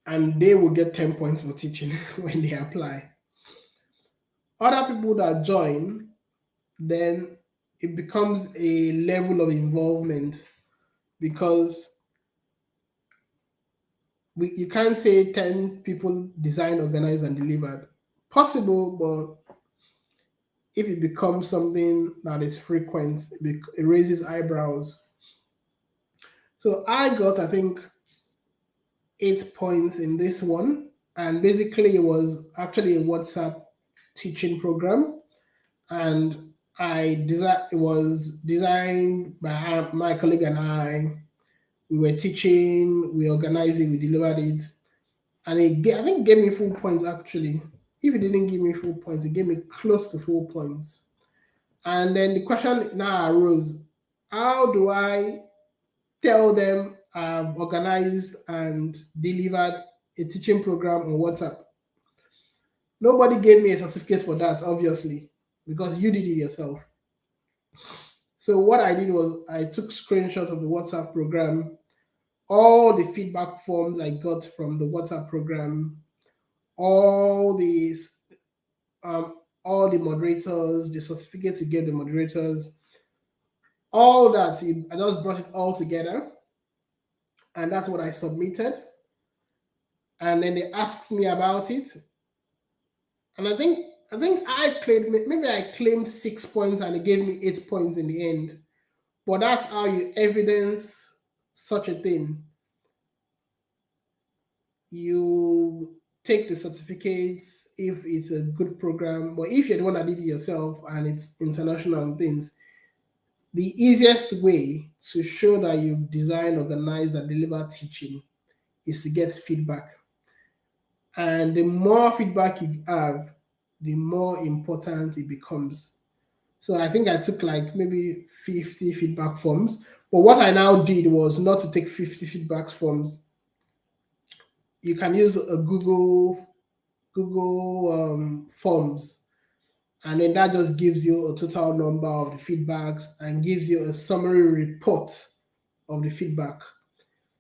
and they will get 10 points for teaching when they apply. Other people that join, then it becomes a level of involvement because you can't say 10 people designed, organized, and delivered. Possible, but if it becomes something that is frequent, it raises eyebrows. So I got, I think, 8 points in this one. And basically, it was actually a WhatsApp teaching program. And it was designed by my colleague and I. We were teaching, we organized it, we delivered it. And I think it gave me full points actually. If it didn't give me full points, it gave me close to full points. And then the question now arose, how do I tell them I've organized and delivered a teaching program on WhatsApp? Nobody gave me a certificate for that, obviously, because you did it yourself. So what I did was I took screenshot of the WhatsApp program, all the feedback forms I got from the WhatsApp program, all these all the moderators, the certificates you gave the moderators, all that. I just brought it all together, and that's what I submitted. And then they asked me about it, and I think I claimed, maybe I claimed 6 points, and they gave me 8 points in the end. But that's how you evidence such a thing. You take the certificates if it's a good program, but if you're the one that did it yourself and it's international things, the easiest way to show that you've designed, organized, and delivered teaching is to get feedback. And the more feedback you have, the more important it becomes. So I think I took like maybe 50 feedback forms. But what I now did was not to take 50 feedback forms. You can use a Google Forms, and then that just gives you a total number of the feedbacks and gives you a summary report of the feedback.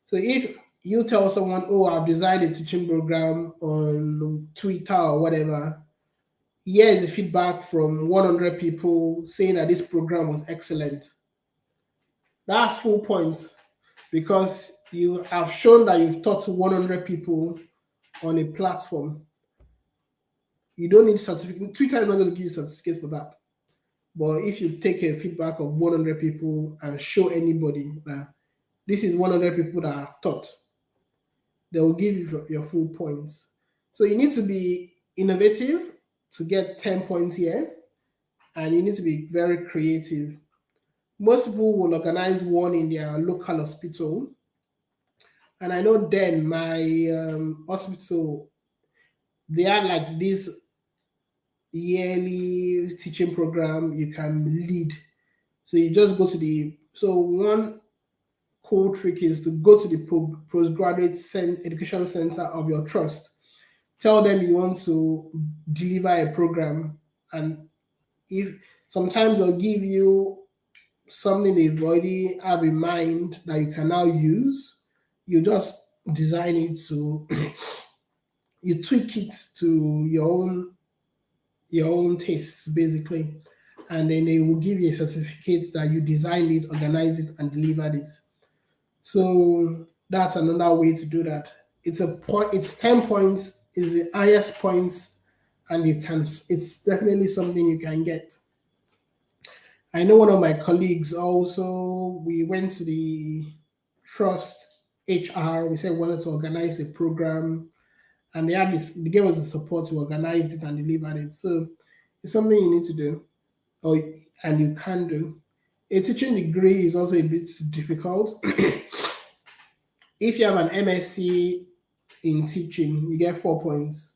So if you tell someone, oh, I've designed a teaching program on Twitter or whatever, here is the feedback from 100 people saying that this program was excellent. That's full points because you have shown that you've taught 100 people on a platform, you don't need certificate. Twitter is not going to give you certificate for that. But if you take a feedback of 100 people and show anybody that this is 100 people that have taught, they will give you your full points. So you need to be innovative to get 10 points here, and you need to be very creative. Most people will organize one in their local hospital. And I know then my hospital, they had like this yearly teaching program you can lead. So you just go to so one cool trick is to go to the postgraduate education center of your trust. Tell them you want to deliver a program, and if sometimes they'll give you something they've already have in mind that you can now use. You just design it to you tweak it to your own tastes basically, and then they will give you a certificate that you designed it, organized it, and delivered it. So that's another way to do that. It's a point. It's 10 points. Is the highest points, and you can. It's definitely something you can get. I know one of my colleagues also. We went to the trust HR. We said we wanted to organize a program, and they gave us the support to organize it and deliver it. So it's something you need to do, or and you can do. A teaching degree is also a bit difficult. If you have an MSc in teaching, you get 4 points.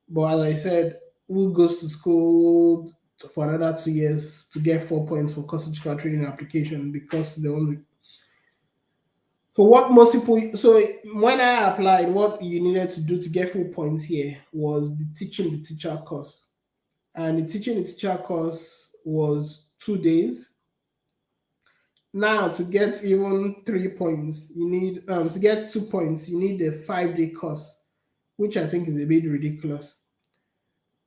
But as I said, who goes to school for another 2 years to get 4 points for course educational training application because they want to. So what most people, so when I applied, what you needed to do to get 4 points here was the teaching the teacher course, and the teaching the teacher course was 2 days. Now to get even 3 points, you need to get 2 points, you need a 5-day course, which I think is a bit ridiculous.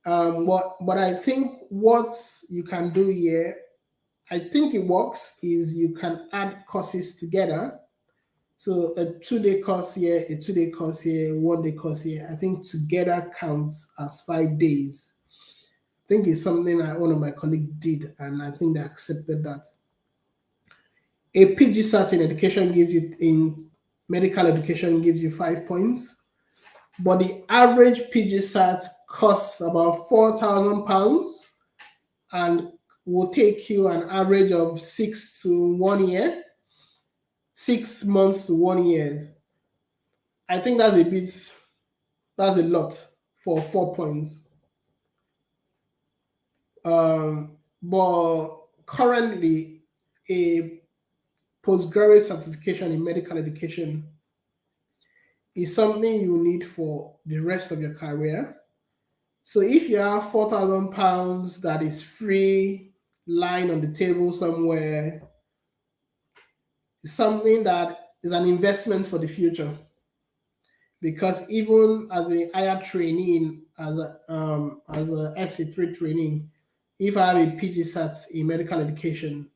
But I think what you can do here, I think it works, is you can add courses together. So a 2-day course here, a 2-day course here, 1-day course here. I think together counts as 5 days. I think it's something that one of my colleagues did, and I think they accepted that. A PG cert in education in medical education gives you 5 points, but the average PG cert costs about £4,000 and will take you an average of 6 months to 1 year. I think that's a lot for 4 points. But currently, a postgraduate certification in medical education is something you need for the rest of your career. So if you have £4,000 that is free, lying on the table somewhere, it's something that is an investment for the future. Because even as a higher trainee, as a SC3 trainee, if I have a PG cert in medical education,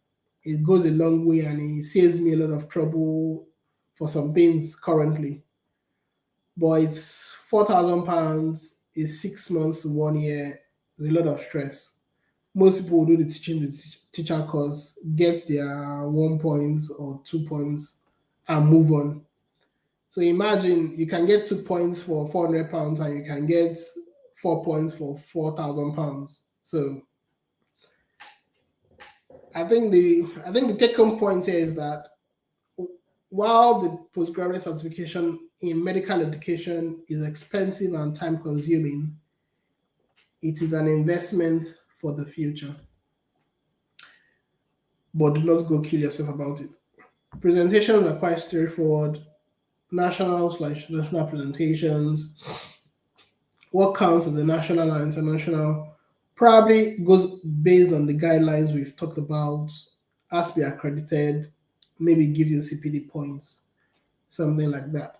it goes a long way and it saves me a lot of trouble for some things currently. But it's £4,000 is 6 months to 1 year. There's a lot of stress. Most people do the teacher course, get their 1 point or 2 points, and move on. So imagine you can get 2 points for £400 and you can get 4 points for £4,000. So I think the take home point here is that while the postgraduate certification in medical education is expensive and time consuming, it is an investment for the future. But do not go kill yourself about it. Presentations are quite straightforward. National/national presentations. What counts as a national and international probably goes based on the guidelines we've talked about. Has to be accredited, maybe give you CPD points, something like that.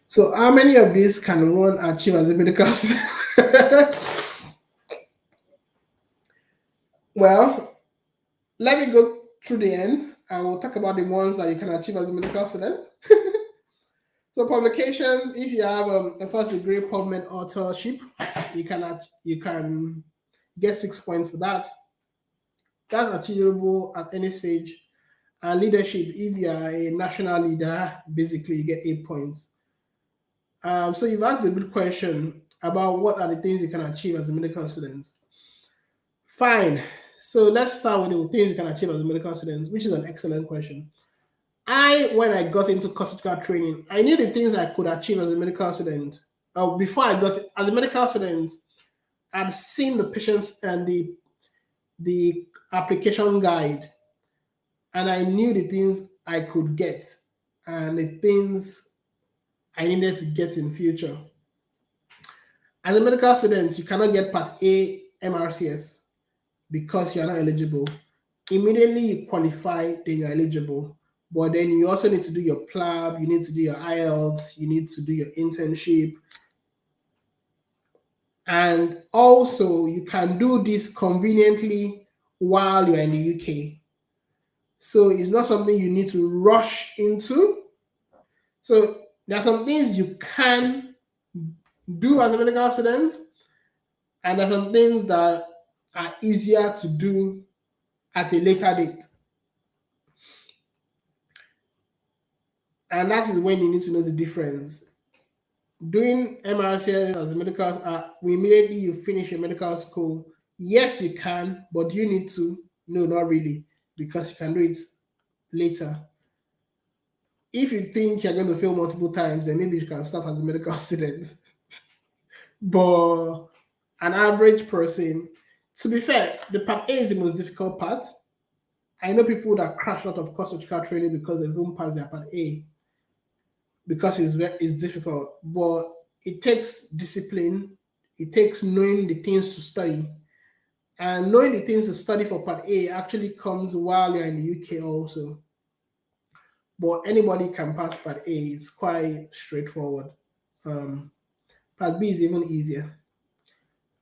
So how many of these can one achieve as a medical student? Well, let me go through the end and we'll talk about the ones that you can achieve as a medical student. So publications, if you have a first degree PubMed authorship, you can get 6 points for that. That's achievable at any stage. And leadership, if you are a national leader, basically you get 8 points. So you've asked a good question about what are the things you can achieve as a medical student. Fine. So let's start with the things you can achieve as a medical student, which is an excellent question. When I got into surgical training, I knew the things I could achieve as a medical student. Before I got it, as a medical student, I'd seen the patients and the application guide, and I knew the things I could get and the things I needed to get in future. As a medical student, you cannot get Part A MRCS because you are not eligible. Immediately you qualify, then you're eligible. But then you also need to do your PLAB, you need to do your IELTS, you need to do your internship. And also, you can do this conveniently while you're in the UK. So it's not something you need to rush into. So there are some things you can do as a medical student, and there are some things that are easier to do at a later date. And that is when you need to know the difference. Doing MRCS as a medical, immediately you finish your medical school, yes, you can, but you need to. No, not really, because you can do it later. If you think you're going to fail multiple times, then maybe you can start as a medical student. But an average person, to be fair, the part A is the most difficult part. I know people that crash out of surgical training because they don't pass their part A because it's difficult. But it takes discipline. It takes knowing the things to study. And knowing the things to study for part A actually comes while you're in the UK also. But anybody can pass part A. It's quite straightforward. Part B is even easier.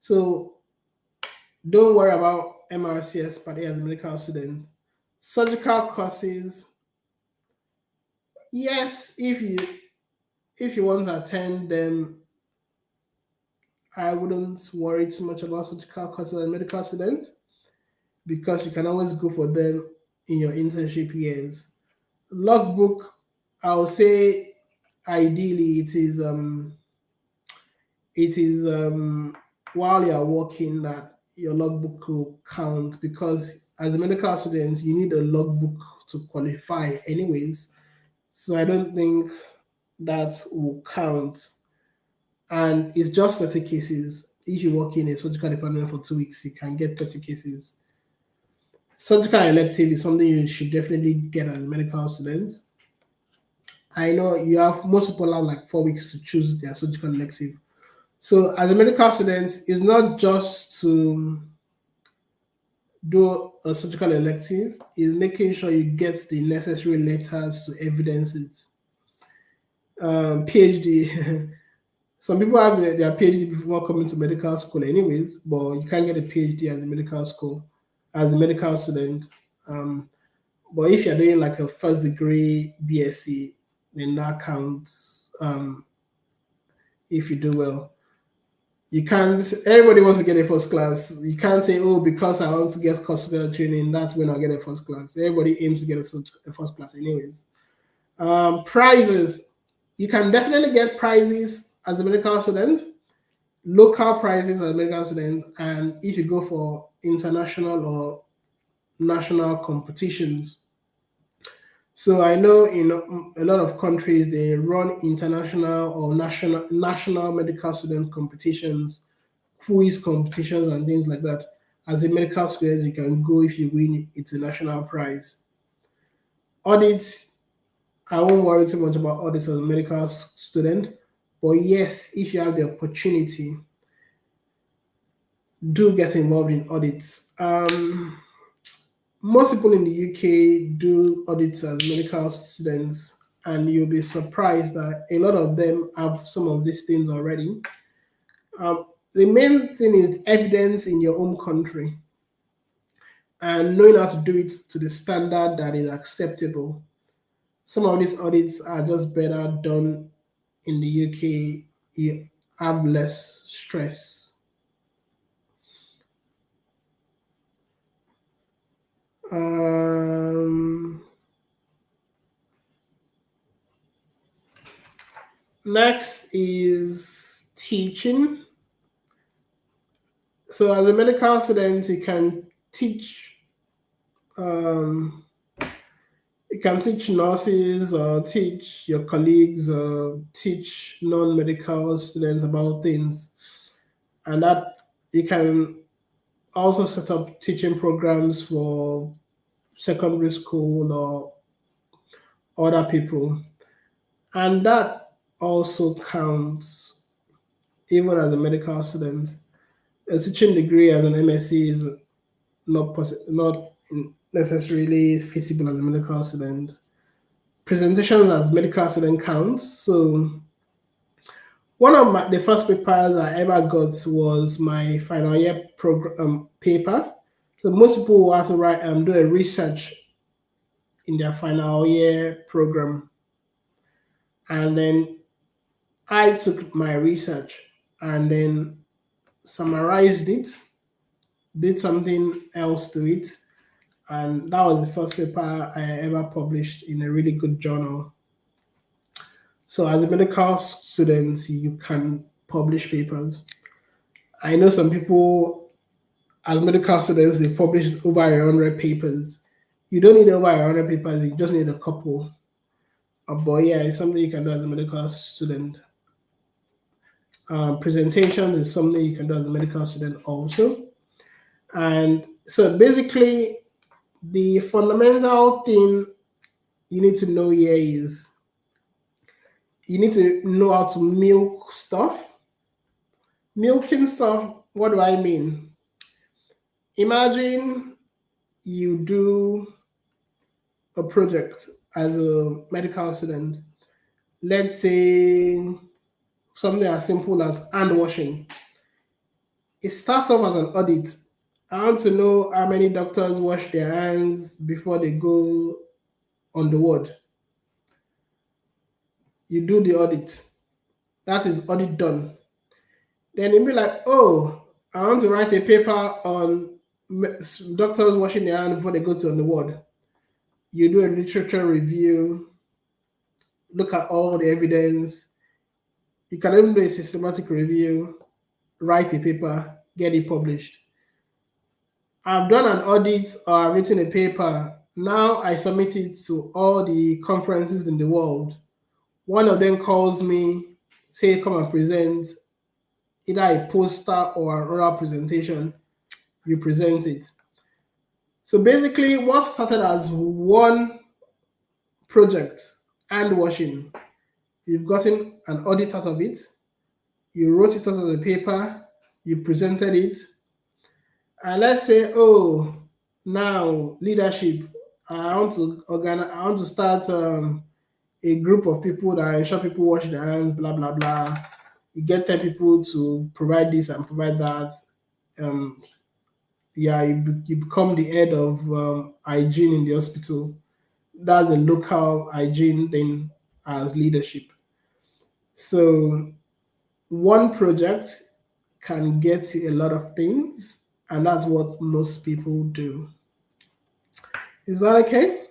So don't worry about MRCS part A as a medical student. Surgical courses, yes, if you want to attend them, I wouldn't worry too much about surgical courses as a medical student because you can always go for them in your internship years. Logbook, I'll say ideally it is while you're working that your logbook will count because as a medical student you need a logbook to qualify anyways. So I don't think that will count. And it's just 30 cases. If you work in a surgical department for 2 weeks, you can get 30 cases. Surgical elective is something you should definitely get as a medical student. I know most people have like 4 weeks to choose their surgical elective. So as a medical student, it's not just to do a surgical elective, it's making sure you get the necessary letters to evidence it. PhD. Some people have their PhD before coming to medical school, anyways, but you can't get a PhD as a medical student. But if you're doing like a first degree BSc, then that counts. If you do well, you can't. Everybody wants to get a first class. You can't say, "Oh, because I want to get customer training, that's when I'll get a first class." Everybody aims to get a first class, anyways. Prizes, you can definitely get prizes as a medical student, local prizes as a medical student, and if you go for international or national competitions. So I know in a lot of countries they run international or national medical student competitions, quiz competitions, and things like that. As a medical student, you can go if you win international prize. Audits, I won't worry too much about audits as a medical student, but yes, if you have the opportunity, do get involved in audits. Most people in the UK do audits as medical students, and you'll be surprised that a lot of them have some of these things already. The main thing is evidence in your own country and knowing how to do it to the standard that is acceptable. Some of these audits are just better done in the UK, you have less stress. Um, Next is teaching. So as a medical student, um, you can teach nurses or teach your colleagues or teach non-medical students about things, and that you can also set up teaching programs for secondary school or other people, and that also counts even as a medical student. A teaching degree as an MSc is not necessarily feasible as a medical student. Presentations as medical student counts. So one of the first papers I ever got was my final year program paper. So most people will have to write do a research in their final year program, and then I took my research and then summarized it, did something else to it, and that was the first paper I ever published in a really good journal. So as a medical student, you can publish papers. I know some people as medical students they publish over 100 papers. You don't need over 100 papers, you just need a couple. But yeah, it's something you can do as a medical student. Presentations is something you can do as a medical student also. And so basically, the fundamental thing you need to know here is you need to know how to milk stuff. Milking stuff, what do I mean? Imagine you do a project as a medical student. Let's say something as simple as hand washing. It starts off as an audit. I want to know how many doctors wash their hands before they go on the ward. You do the audit. That is audit done. Then you'll be like, oh, I want to write a paper on doctors washing their hands before they go to on the ward. You do a literature review, look at all the evidence. You can even do a systematic review, write a paper, get it published. I've done an audit or I've written a paper. Now I submit it to all the conferences in the world. One of them calls me, say, come and present either a poster or an oral presentation. You present it. So basically, what started as one project, hand washing, you've gotten an audit out of it, you wrote it out of the paper, you presented it, and let's say, oh, now leadership. I want to organize. I want to start a group of people that ensure people wash their hands. Blah blah blah. You get 10 people to provide this and provide that. Um, yeah, you become the head of hygiene in the hospital. That's a local hygiene thing as leadership. So one project can get you a lot of things, and that's what most people do. Is that okay?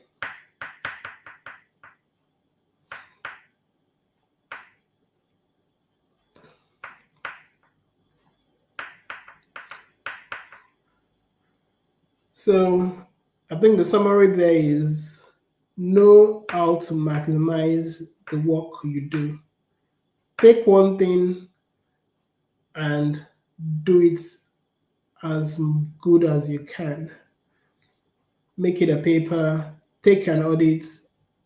So I think the summary there is know how to maximize the work you do. Take one thing and do it as good as you can. Make it a paper, take an audit,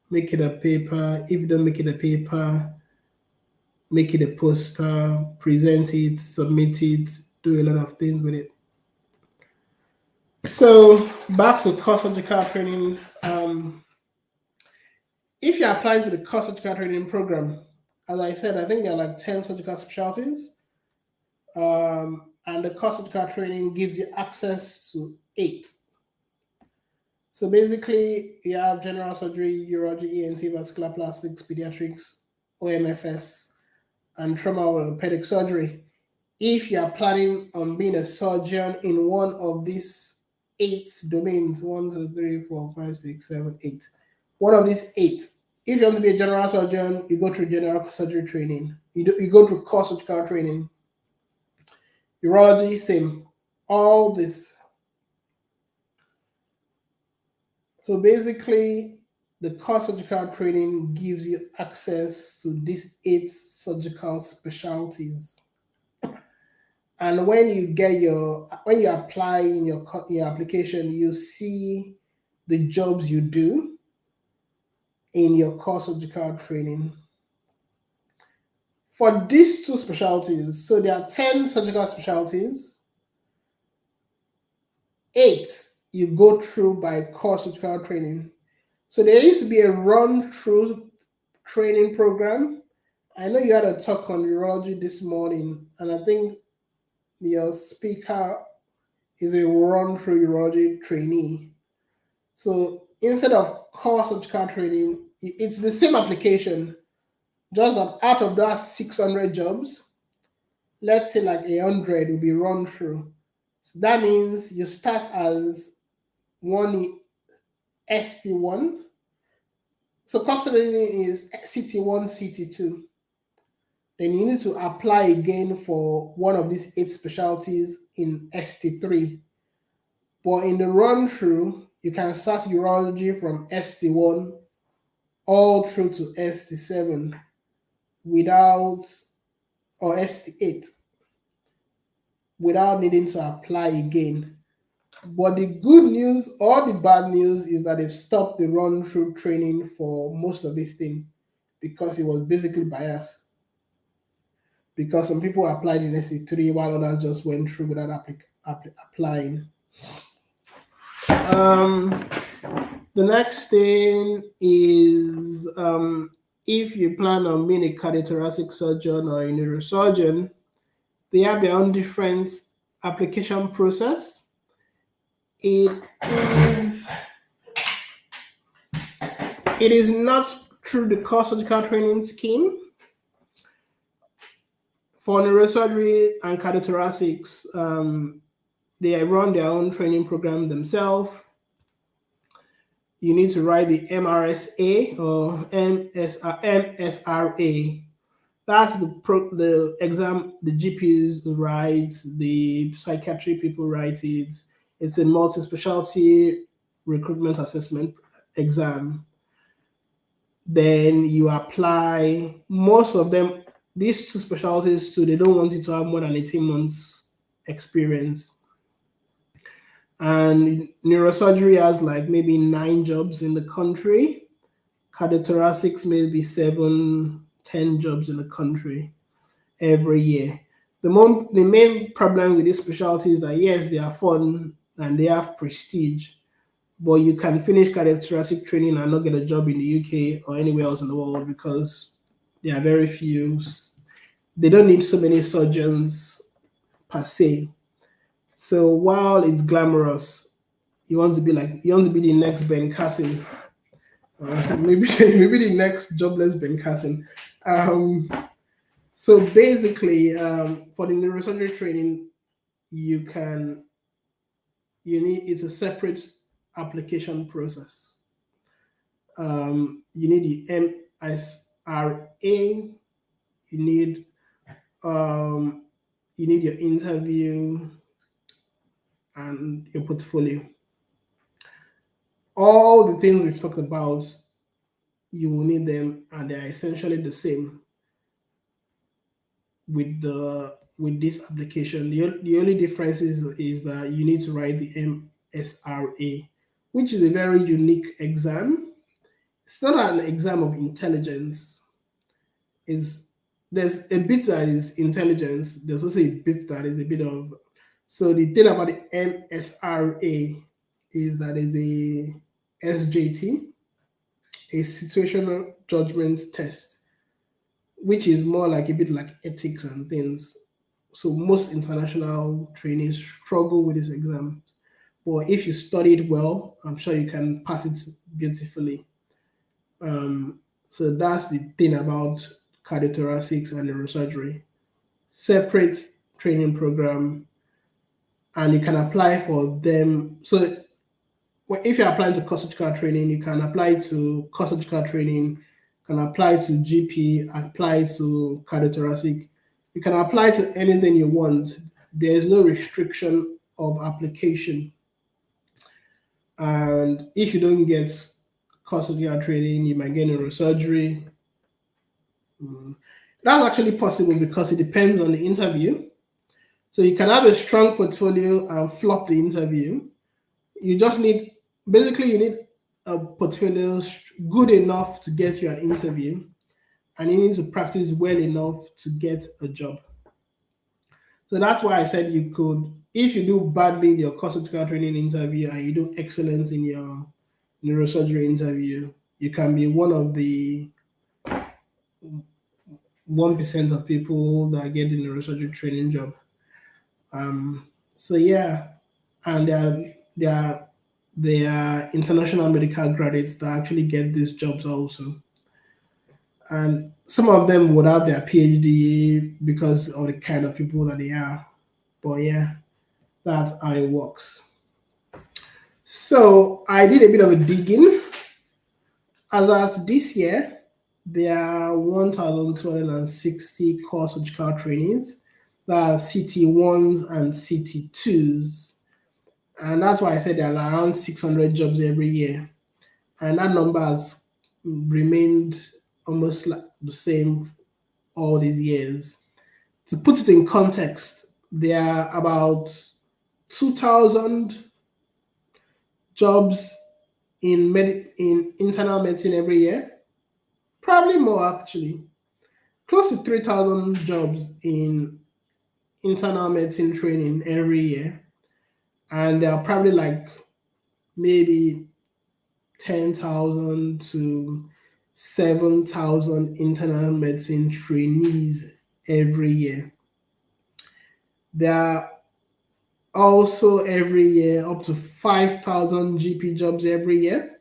make it a paper. If you don't make it a paper, make it a poster, present it, submit it, do a lot of things with it. So back to core surgical training. If you apply to the core surgical training program, as I said, I think there are like 10 surgical specialties. And the core surgical training gives you access to 8. So basically, you have general surgery, urology, ENT, vascular plastics, pediatrics, OMFS. and trauma or orthopedic surgery. If you are planning on being a surgeon in one of these eight domains, one, two, three, four, five, six, seven, eight, one of these eight. If you want to be a general surgeon, you go through general surgery training. You go through core surgical training. Urology, same. All this. So basically, the core surgical training gives you access to these eight surgical specialties. And when you apply in your application, you see the jobs you do in your core surgical training. For these two specialties, so there are 10 surgical specialties, eight you go through by core surgical training. So there used to be a run through training program. I know you had a talk on urology this morning, and I think your speaker is a run through urology trainee. So instead of core surgical training, it's the same application, just that out of that 600 jobs, let's say like 100 will be run through. So that means you start as one ST1. So considering is CT1, CT2. Then you need to apply again for one of these eight specialties in ST3. But in the run through, you can start urology from ST1 all through to ST7 without, or ST8, without needing to apply again. But the good news or the bad news is that they've stopped the run through training for most of this thing because it was basically biased. Because some people applied in ST3 while others just went through without applying. The next thing is if you plan on being a cardiothoracic surgeon or a neurosurgeon, they have their own different application process. It is not through the core surgical training scheme. For neurosurgery and cardiothoracics, they run their own training program themselves. You need to write the MRSA or MSRA. That's the exam the GPs write, the psychiatry people write it. It's a multi-specialty recruitment assessment exam. Then you apply. Most of them, these two specialties too, they don't want you to have more than 18 months experience. And neurosurgery has like maybe 9 jobs in the country. Cardiothoracics maybe 7, 10 jobs in the country every year. The main problem with these specialties is that yes, they are fun and they have prestige, but you can finish cardiothoracic training and not get a job in the UK or anywhere else in the world because there are very few. They don't need so many surgeons per se. So while it's glamorous, you want to be the next Ben Carson, maybe maybe the next jobless Ben Carson. So basically, for the neurosurgery training, it's a separate application process. You need the MSRA. You need um, you need your interview and your portfolio. All the things we've talked about, you will need them, and they're essentially the same with this application. The only difference is that you need to write the MSRA, which is a very unique exam. It's not an exam of intelligence. There's a bit that is intelligence. There's also a bit that is a bit of. So the thing about the MSRA is that is a SJT, a situational judgment test, which is more like a bit like ethics and things. So most international trainees struggle with this exam. But if you study it well, I'm sure you can pass it beautifully. So that's the thing about cardiothoracics, and neurosurgery. Separate training program, and you can apply for them. So if you're applying to core surgical training, you can apply to core surgical training, can apply to GP, apply to cardiothoracic. You can apply to anything you want. There is no restriction of application. And if you don't get core surgical training, you might get neurosurgery. That's actually possible because it depends on the interview. So you can have a strong portfolio and flop the interview. You just need, basically, you need a portfolio good enough to get you an interview, and you need to practice well enough to get a job. So that's why I said you could, if you do badly in your core surgical training interview and you do excellent in your neurosurgery interview, you can be one of the 1% of people that get the neurosurgery training job. So yeah, and there are international medical graduates that actually get these jobs also. And some of them would have their PhD because of the kind of people that they are. But yeah, that's how it works. So I did a bit of a digging. As at this year, there are 1,260 core surgical trainings. That are CT1s and CT2s. And that's why I said there are around 600 jobs every year. And that number has remained almost like the same all these years. To put it in context, there are about 2,000 jobs in internal medicine every year. Probably more actually. Close to 3,000 jobs in internal medicine training every year. And there are probably like maybe 10,000 to 7,000 internal medicine trainees every year. There are also every year up to 5,000 GP jobs every year.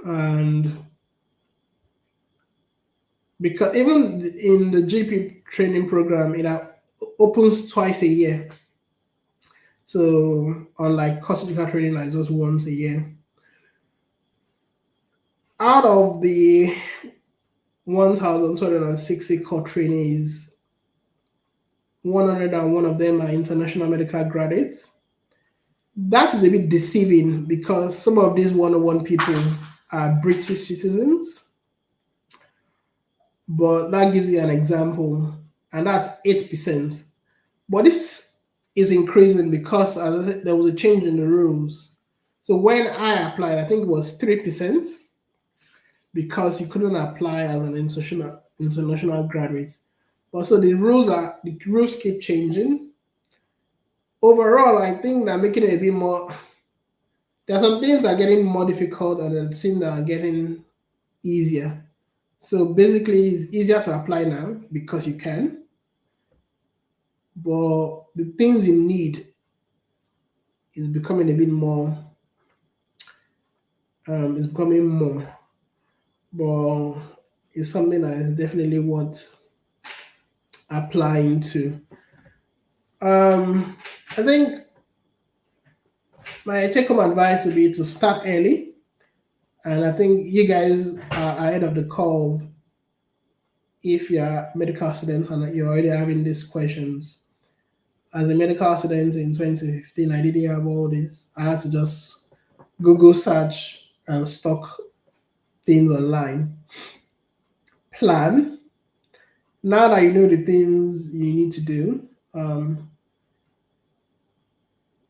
And because even in the GP training program, it opens twice a year. So unlike core surgical training, like just once a year. Out of the 1,260 core trainees, 101 of them are international medical graduates. That is a bit deceiving because some of these 101 people are British citizens. But that gives you an example, and that's 8%. But this is increasing because, as I said, there was a change in the rules. So when I applied, I think it was 3% because you couldn't apply as an international graduate. But so the rules keep changing. Overall, I think they're making it a bit more. There are some things that are getting more difficult, and then some that are getting easier. So basically, it's easier to apply now because you can. But the things you need is becoming a bit more. It's becoming more. But it's something that is definitely worth applying to. I think my take-home advice would be to start early. And I think you guys are ahead of the curve if you're medical students and you're already having these questions. As a medical student in 2015, I didn't have all this. I had to just Google search and stock things online. Plan. Now that you know the things you need to do,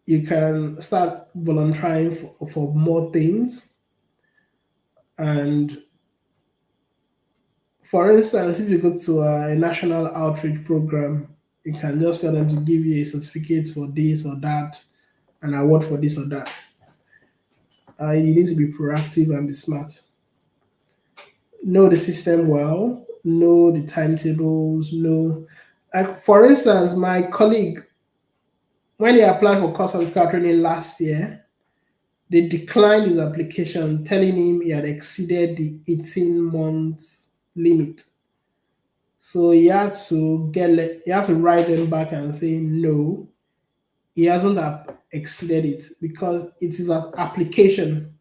you can start volunteering for more things. And for instance, if you go to a national outreach program, you can just tell them to give you a certificate for this or that, an award for this or that. You need to be proactive and be smart. Know the system well, know the timetables, know. Like for instance, my colleague, when he applied for course of training last year, they declined his application, telling him he had exceeded the 18 months limit. So he had to write them back and say no, he hasn't exceeded it because it is an application.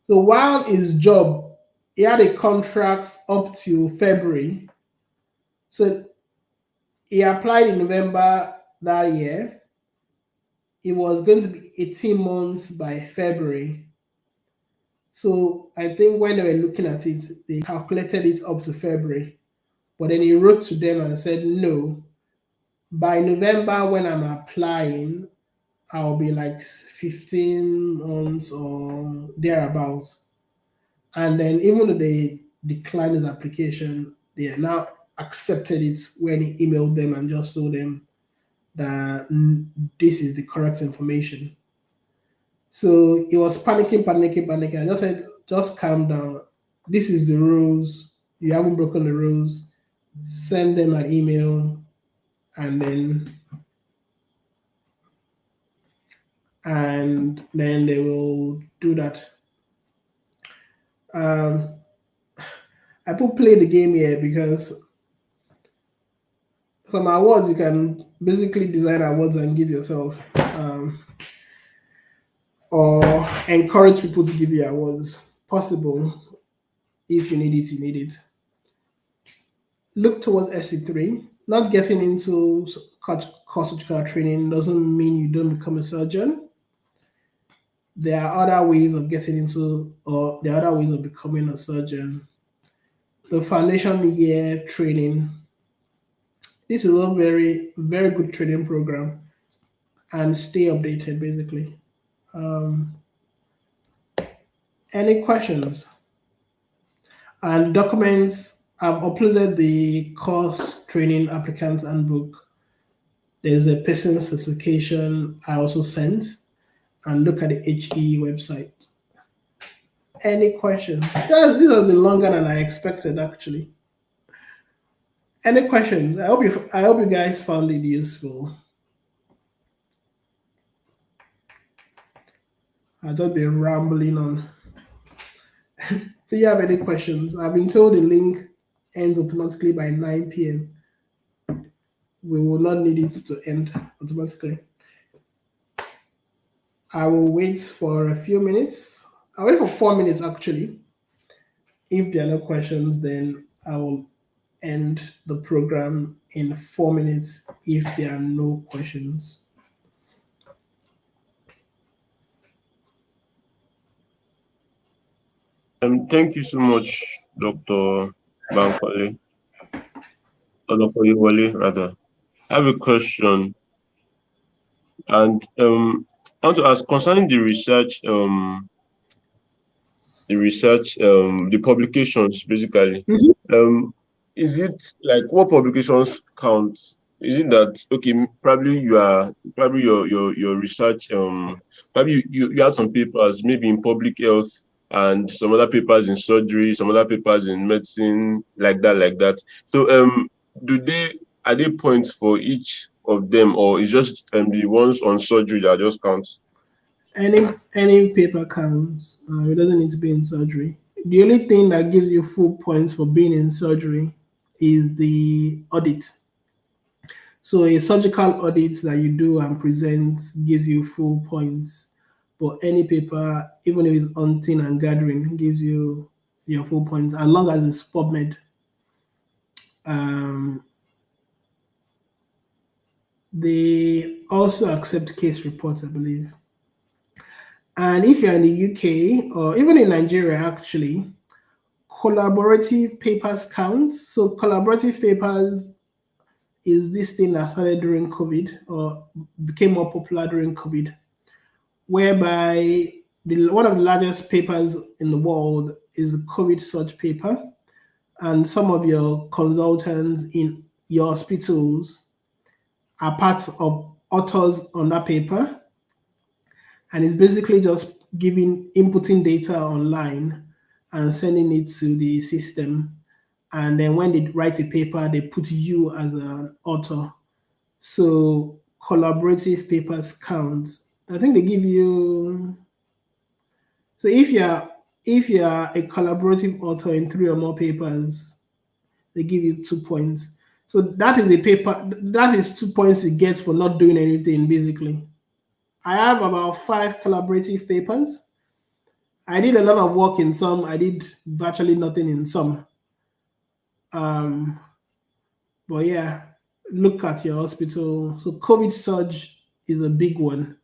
So while his job, he had a contract up to February. So he applied in November that year. It was going to be 18 months by February. So I think when they were looking at it, they calculated it up to February. But then he wrote to them and said, no, by November when I'm applying, I'll be like 15 months or thereabouts. And then even though they declined his application, they are now accepted it when he emailed them and just told them that this is the correct information. So he was panicking. I just said, just calm down. This is the rules. You haven't broken the rules. Send them an email and then they will do that. Um, I put play the game here because some awards you can basically design awards and give yourself, or encourage people to give you awards. Possible. If you need it, you need it. Look towards SC3. Not getting into surgical training doesn't mean you don't become a surgeon. There are other ways of getting into, or there are other ways of becoming a surgeon. The foundation year training. This is a very, very good training program, and stay updated basically. Um, any questions? And documents, I've uploaded the course training applicants handbook. There's a person certification I also sent, and look at the HE website. Any questions? Yes, this has been longer than I expected actually. Any questions? I hope you guys found it useful. I'll just be rambling on. Do you have any questions? I've been told the link ends automatically by 9 p.m. We will not need it to end automatically. I will wait for a few minutes. I'll wait for 4 minutes actually. If there are no questions, then I will end the program in 4 minutes if there are no questions. Thank you so much, Dr. Bankole, or Dr. Iwale, rather. I have a question, and I want to ask concerning the publications, basically. Mhm. Um, is it like what publications count? Is it that okay? Probably your research. Probably you have some papers maybe in public health and some other papers in surgery, some other papers in medicine, like that. So do they are they points for each of them, or is just the ones on surgery that just counts? Any paper counts. It doesn't need to be in surgery. The only thing that gives you full points for being in surgery is the audit. So a surgical audit that you do and present gives you full points. But any paper, even if it's hunting and gathering, gives you your full points as long as it's PubMed. Um, they also accept case reports, I believe. And if you're in the UK or even in Nigeria, actually, collaborative papers count. So collaborative papers is this thing that started during COVID or became more popular during COVID, whereby one of the largest papers in the world is the COVID surge paper, and some of your consultants in your hospitals are part of authors on that paper, and it's basically just inputting data online and sending it to the system. And then when they write a paper, they put you as an author. So collaborative papers count. I think they give you. So if you're a collaborative author in 3 or more papers, they give you 2 points. So that is a paper, that is 2 points you get for not doing anything, basically. I have about 5 collaborative papers. I did a lot of work in some, I did virtually nothing in some. Um, but yeah, look at your hospital. So COVID surge is a big one.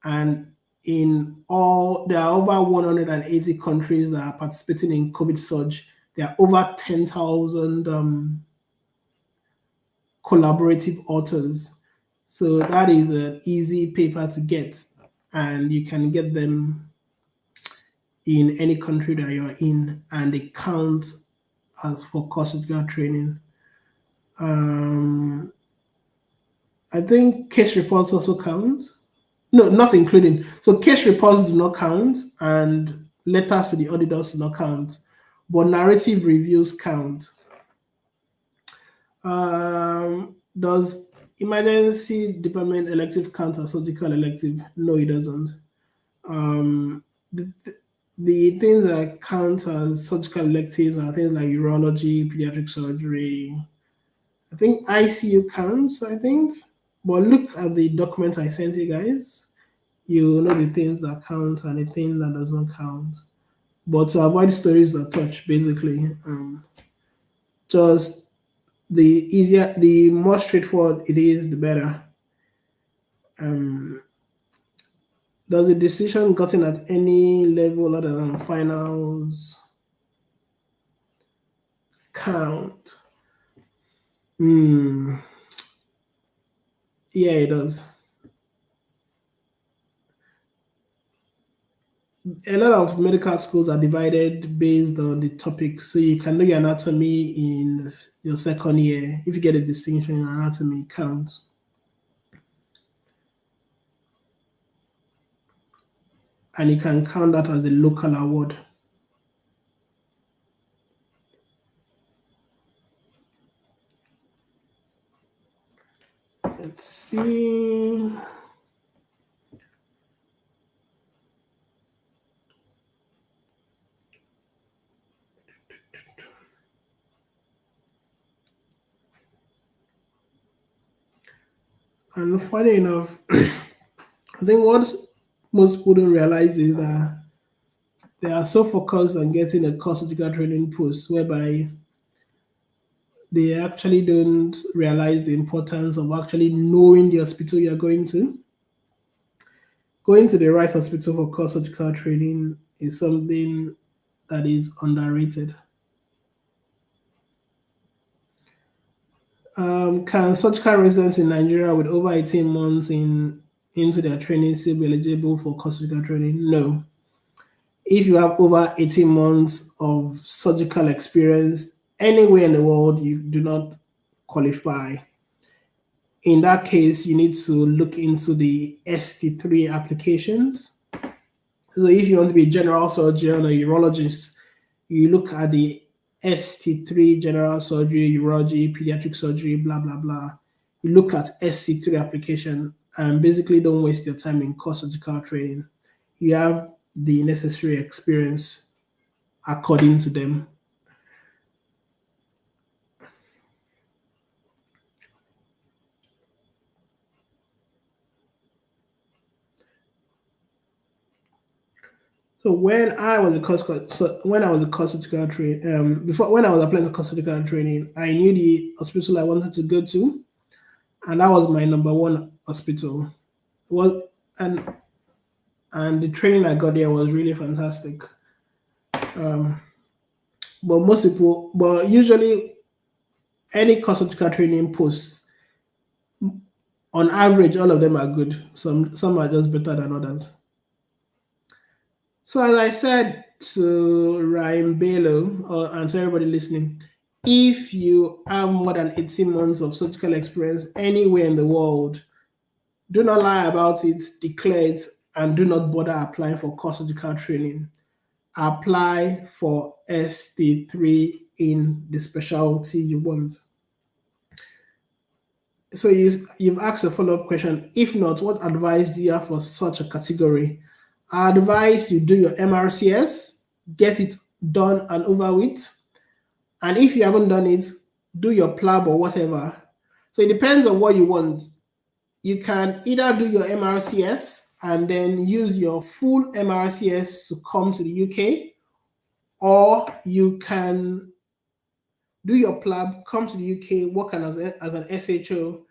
And there are over 180 countries that are participating in COVID surge. There are over 10,000 collaborative authors. So that is an easy paper to get, and you can get them in any country that you're in, and they count as for course-certificate training. I think case reports also count. No, not including. So case reports do not count, and letters to the auditors do not count, but narrative reviews count. Does emergency department elective count as surgical elective? No, it doesn't. The, the things that count as surgical electives are things like urology, pediatric surgery. I think ICU counts, I think. But look at the document I sent you guys. You know the things that count and the thing that doesn't count. But to avoid stories that touch, basically, just the more straightforward it is, the better. Does the decision gotten at any level other than finals count? Yeah, it does. A lot of medical schools are divided based on the topic, so you can know your anatomy in your second year. If you get a distinction in anatomy, it counts. And you can count that as a local award. Let's see. And funny enough, I think what most people don't realize is that they are so focused on getting a course-certificate training post, whereby they actually don't realize the importance of actually knowing the hospital you're going to. Going to the right hospital for course-certificate training is something that is underrated. Can surgical residents in Nigeria with over 18 months into their training still be eligible for course-certificate training? No. If you have over 18 months of surgical experience anywhere in the world, you do not qualify. In that case, you need to look into the ST3 applications. So if you want to be a general surgeon or urologist, you look at the ST3 general surgery, urology, pediatric surgery, blah, blah, blah. You look at ST3 application and basically don't waste your time in course-certificate training. You have the necessary experience according to them. So when I was a course-certificate training, when I was applying for course-certificate training, I knew the hospital I wanted to go to, and that was my number one hospital. And the training I got there was really fantastic. But usually any course-certificate training posts, on average, all of them are good. Some are just better than others. So as I said to Ryan Bello, and to everybody listening, if you have more than 18 months of surgical experience anywhere in the world, do not lie about it, declare it, and do not bother applying for course-certificate training. Apply for ST3 in the specialty you want. So you've asked a follow-up question. If not, what advice do you have for such a category? I advise you do your MRCS, get it done and over with, And if you haven't done it, do your PLAB or whatever. So it depends on what you want. You can either do your MRCS and then use your full MRCS to come to the UK, or you can do your PLAB, come to the UK, work as an SHO,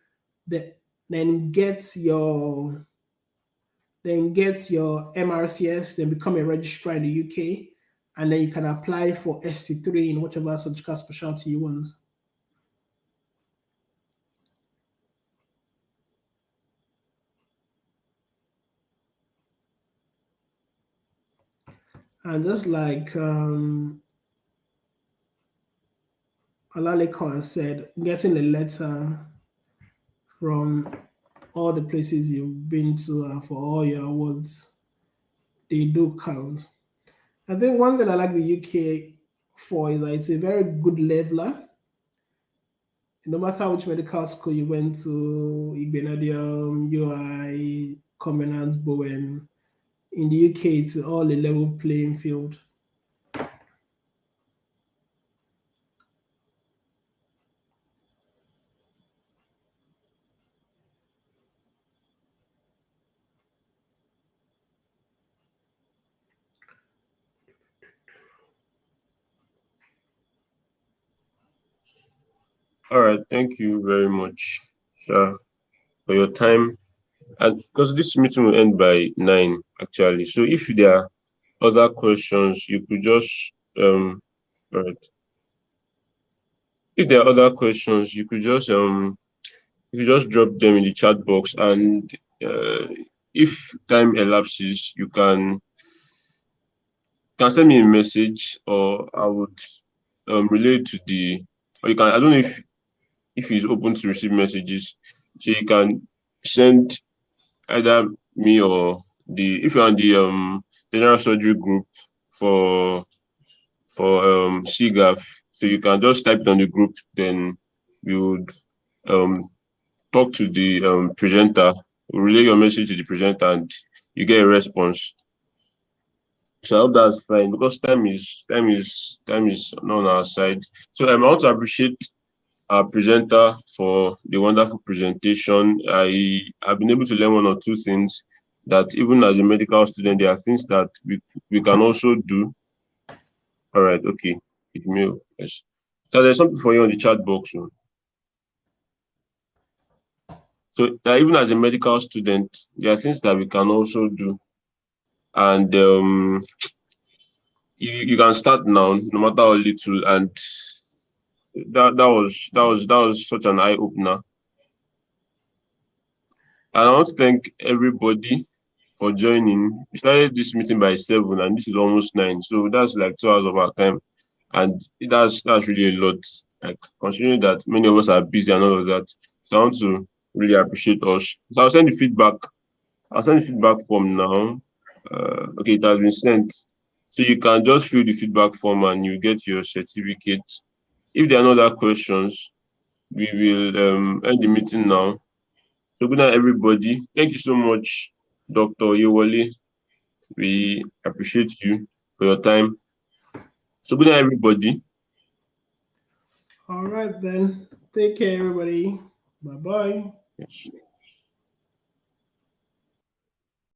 then get your MRCS, then become a registrar in the UK, and then you can apply for ST3 in whatever surgical specialty you want. And just like Alaleko has said, getting a letter from all the places you've been to for all your awards, they do count. I think one thing I like the UK for is that it's a very good leveler. No matter which medical school you went to, Igbenadium, UI, Covenant, Bowen, in the UK, it's all a level playing field. All right, thank you very much, sir, for your time. And because this meeting will end by 9, actually. So if there are other questions, you could just all right. If there are other questions, you could just drop them in the chat box, and if time elapses, you can send me a message, or I would relay to the, or you can, I don't know if it's open to receive messages, so you can send either me or if you're on the general surgery group for CGAF, so you can just type it on the group, then we would um talk to the presenter, relay your message to the presenter, and you get a response. So I hope that's fine, because time is not on our side. So I want to appreciate our presenter for the wonderful presentation. I've been able to learn one or two things, that even as a medical student, there are things that we can also do. All right, okay. It may, yes. So there's something for you on the chat box. Oh. So even as a medical student, there are things that we can also do, and you can start now, no matter how little, and that was such an eye opener. And I want to thank everybody for joining. We started this meeting by 7, and this is almost 9, so that's like 2 hours of our time, and that's really a lot. Like, considering that many of us are busy and all of that, so I want to really appreciate us. So I'll send the feedback. I'll send the feedback form now. Okay, it has been sent. So you can just fill the feedback form and you get your certificate. If there are no other questions, we will end the meeting now. So good night, everybody. Thank you so much, Dr. Yewole. We appreciate you for your time. So good night, everybody. All right, then. Take care, everybody. Bye bye. Yes.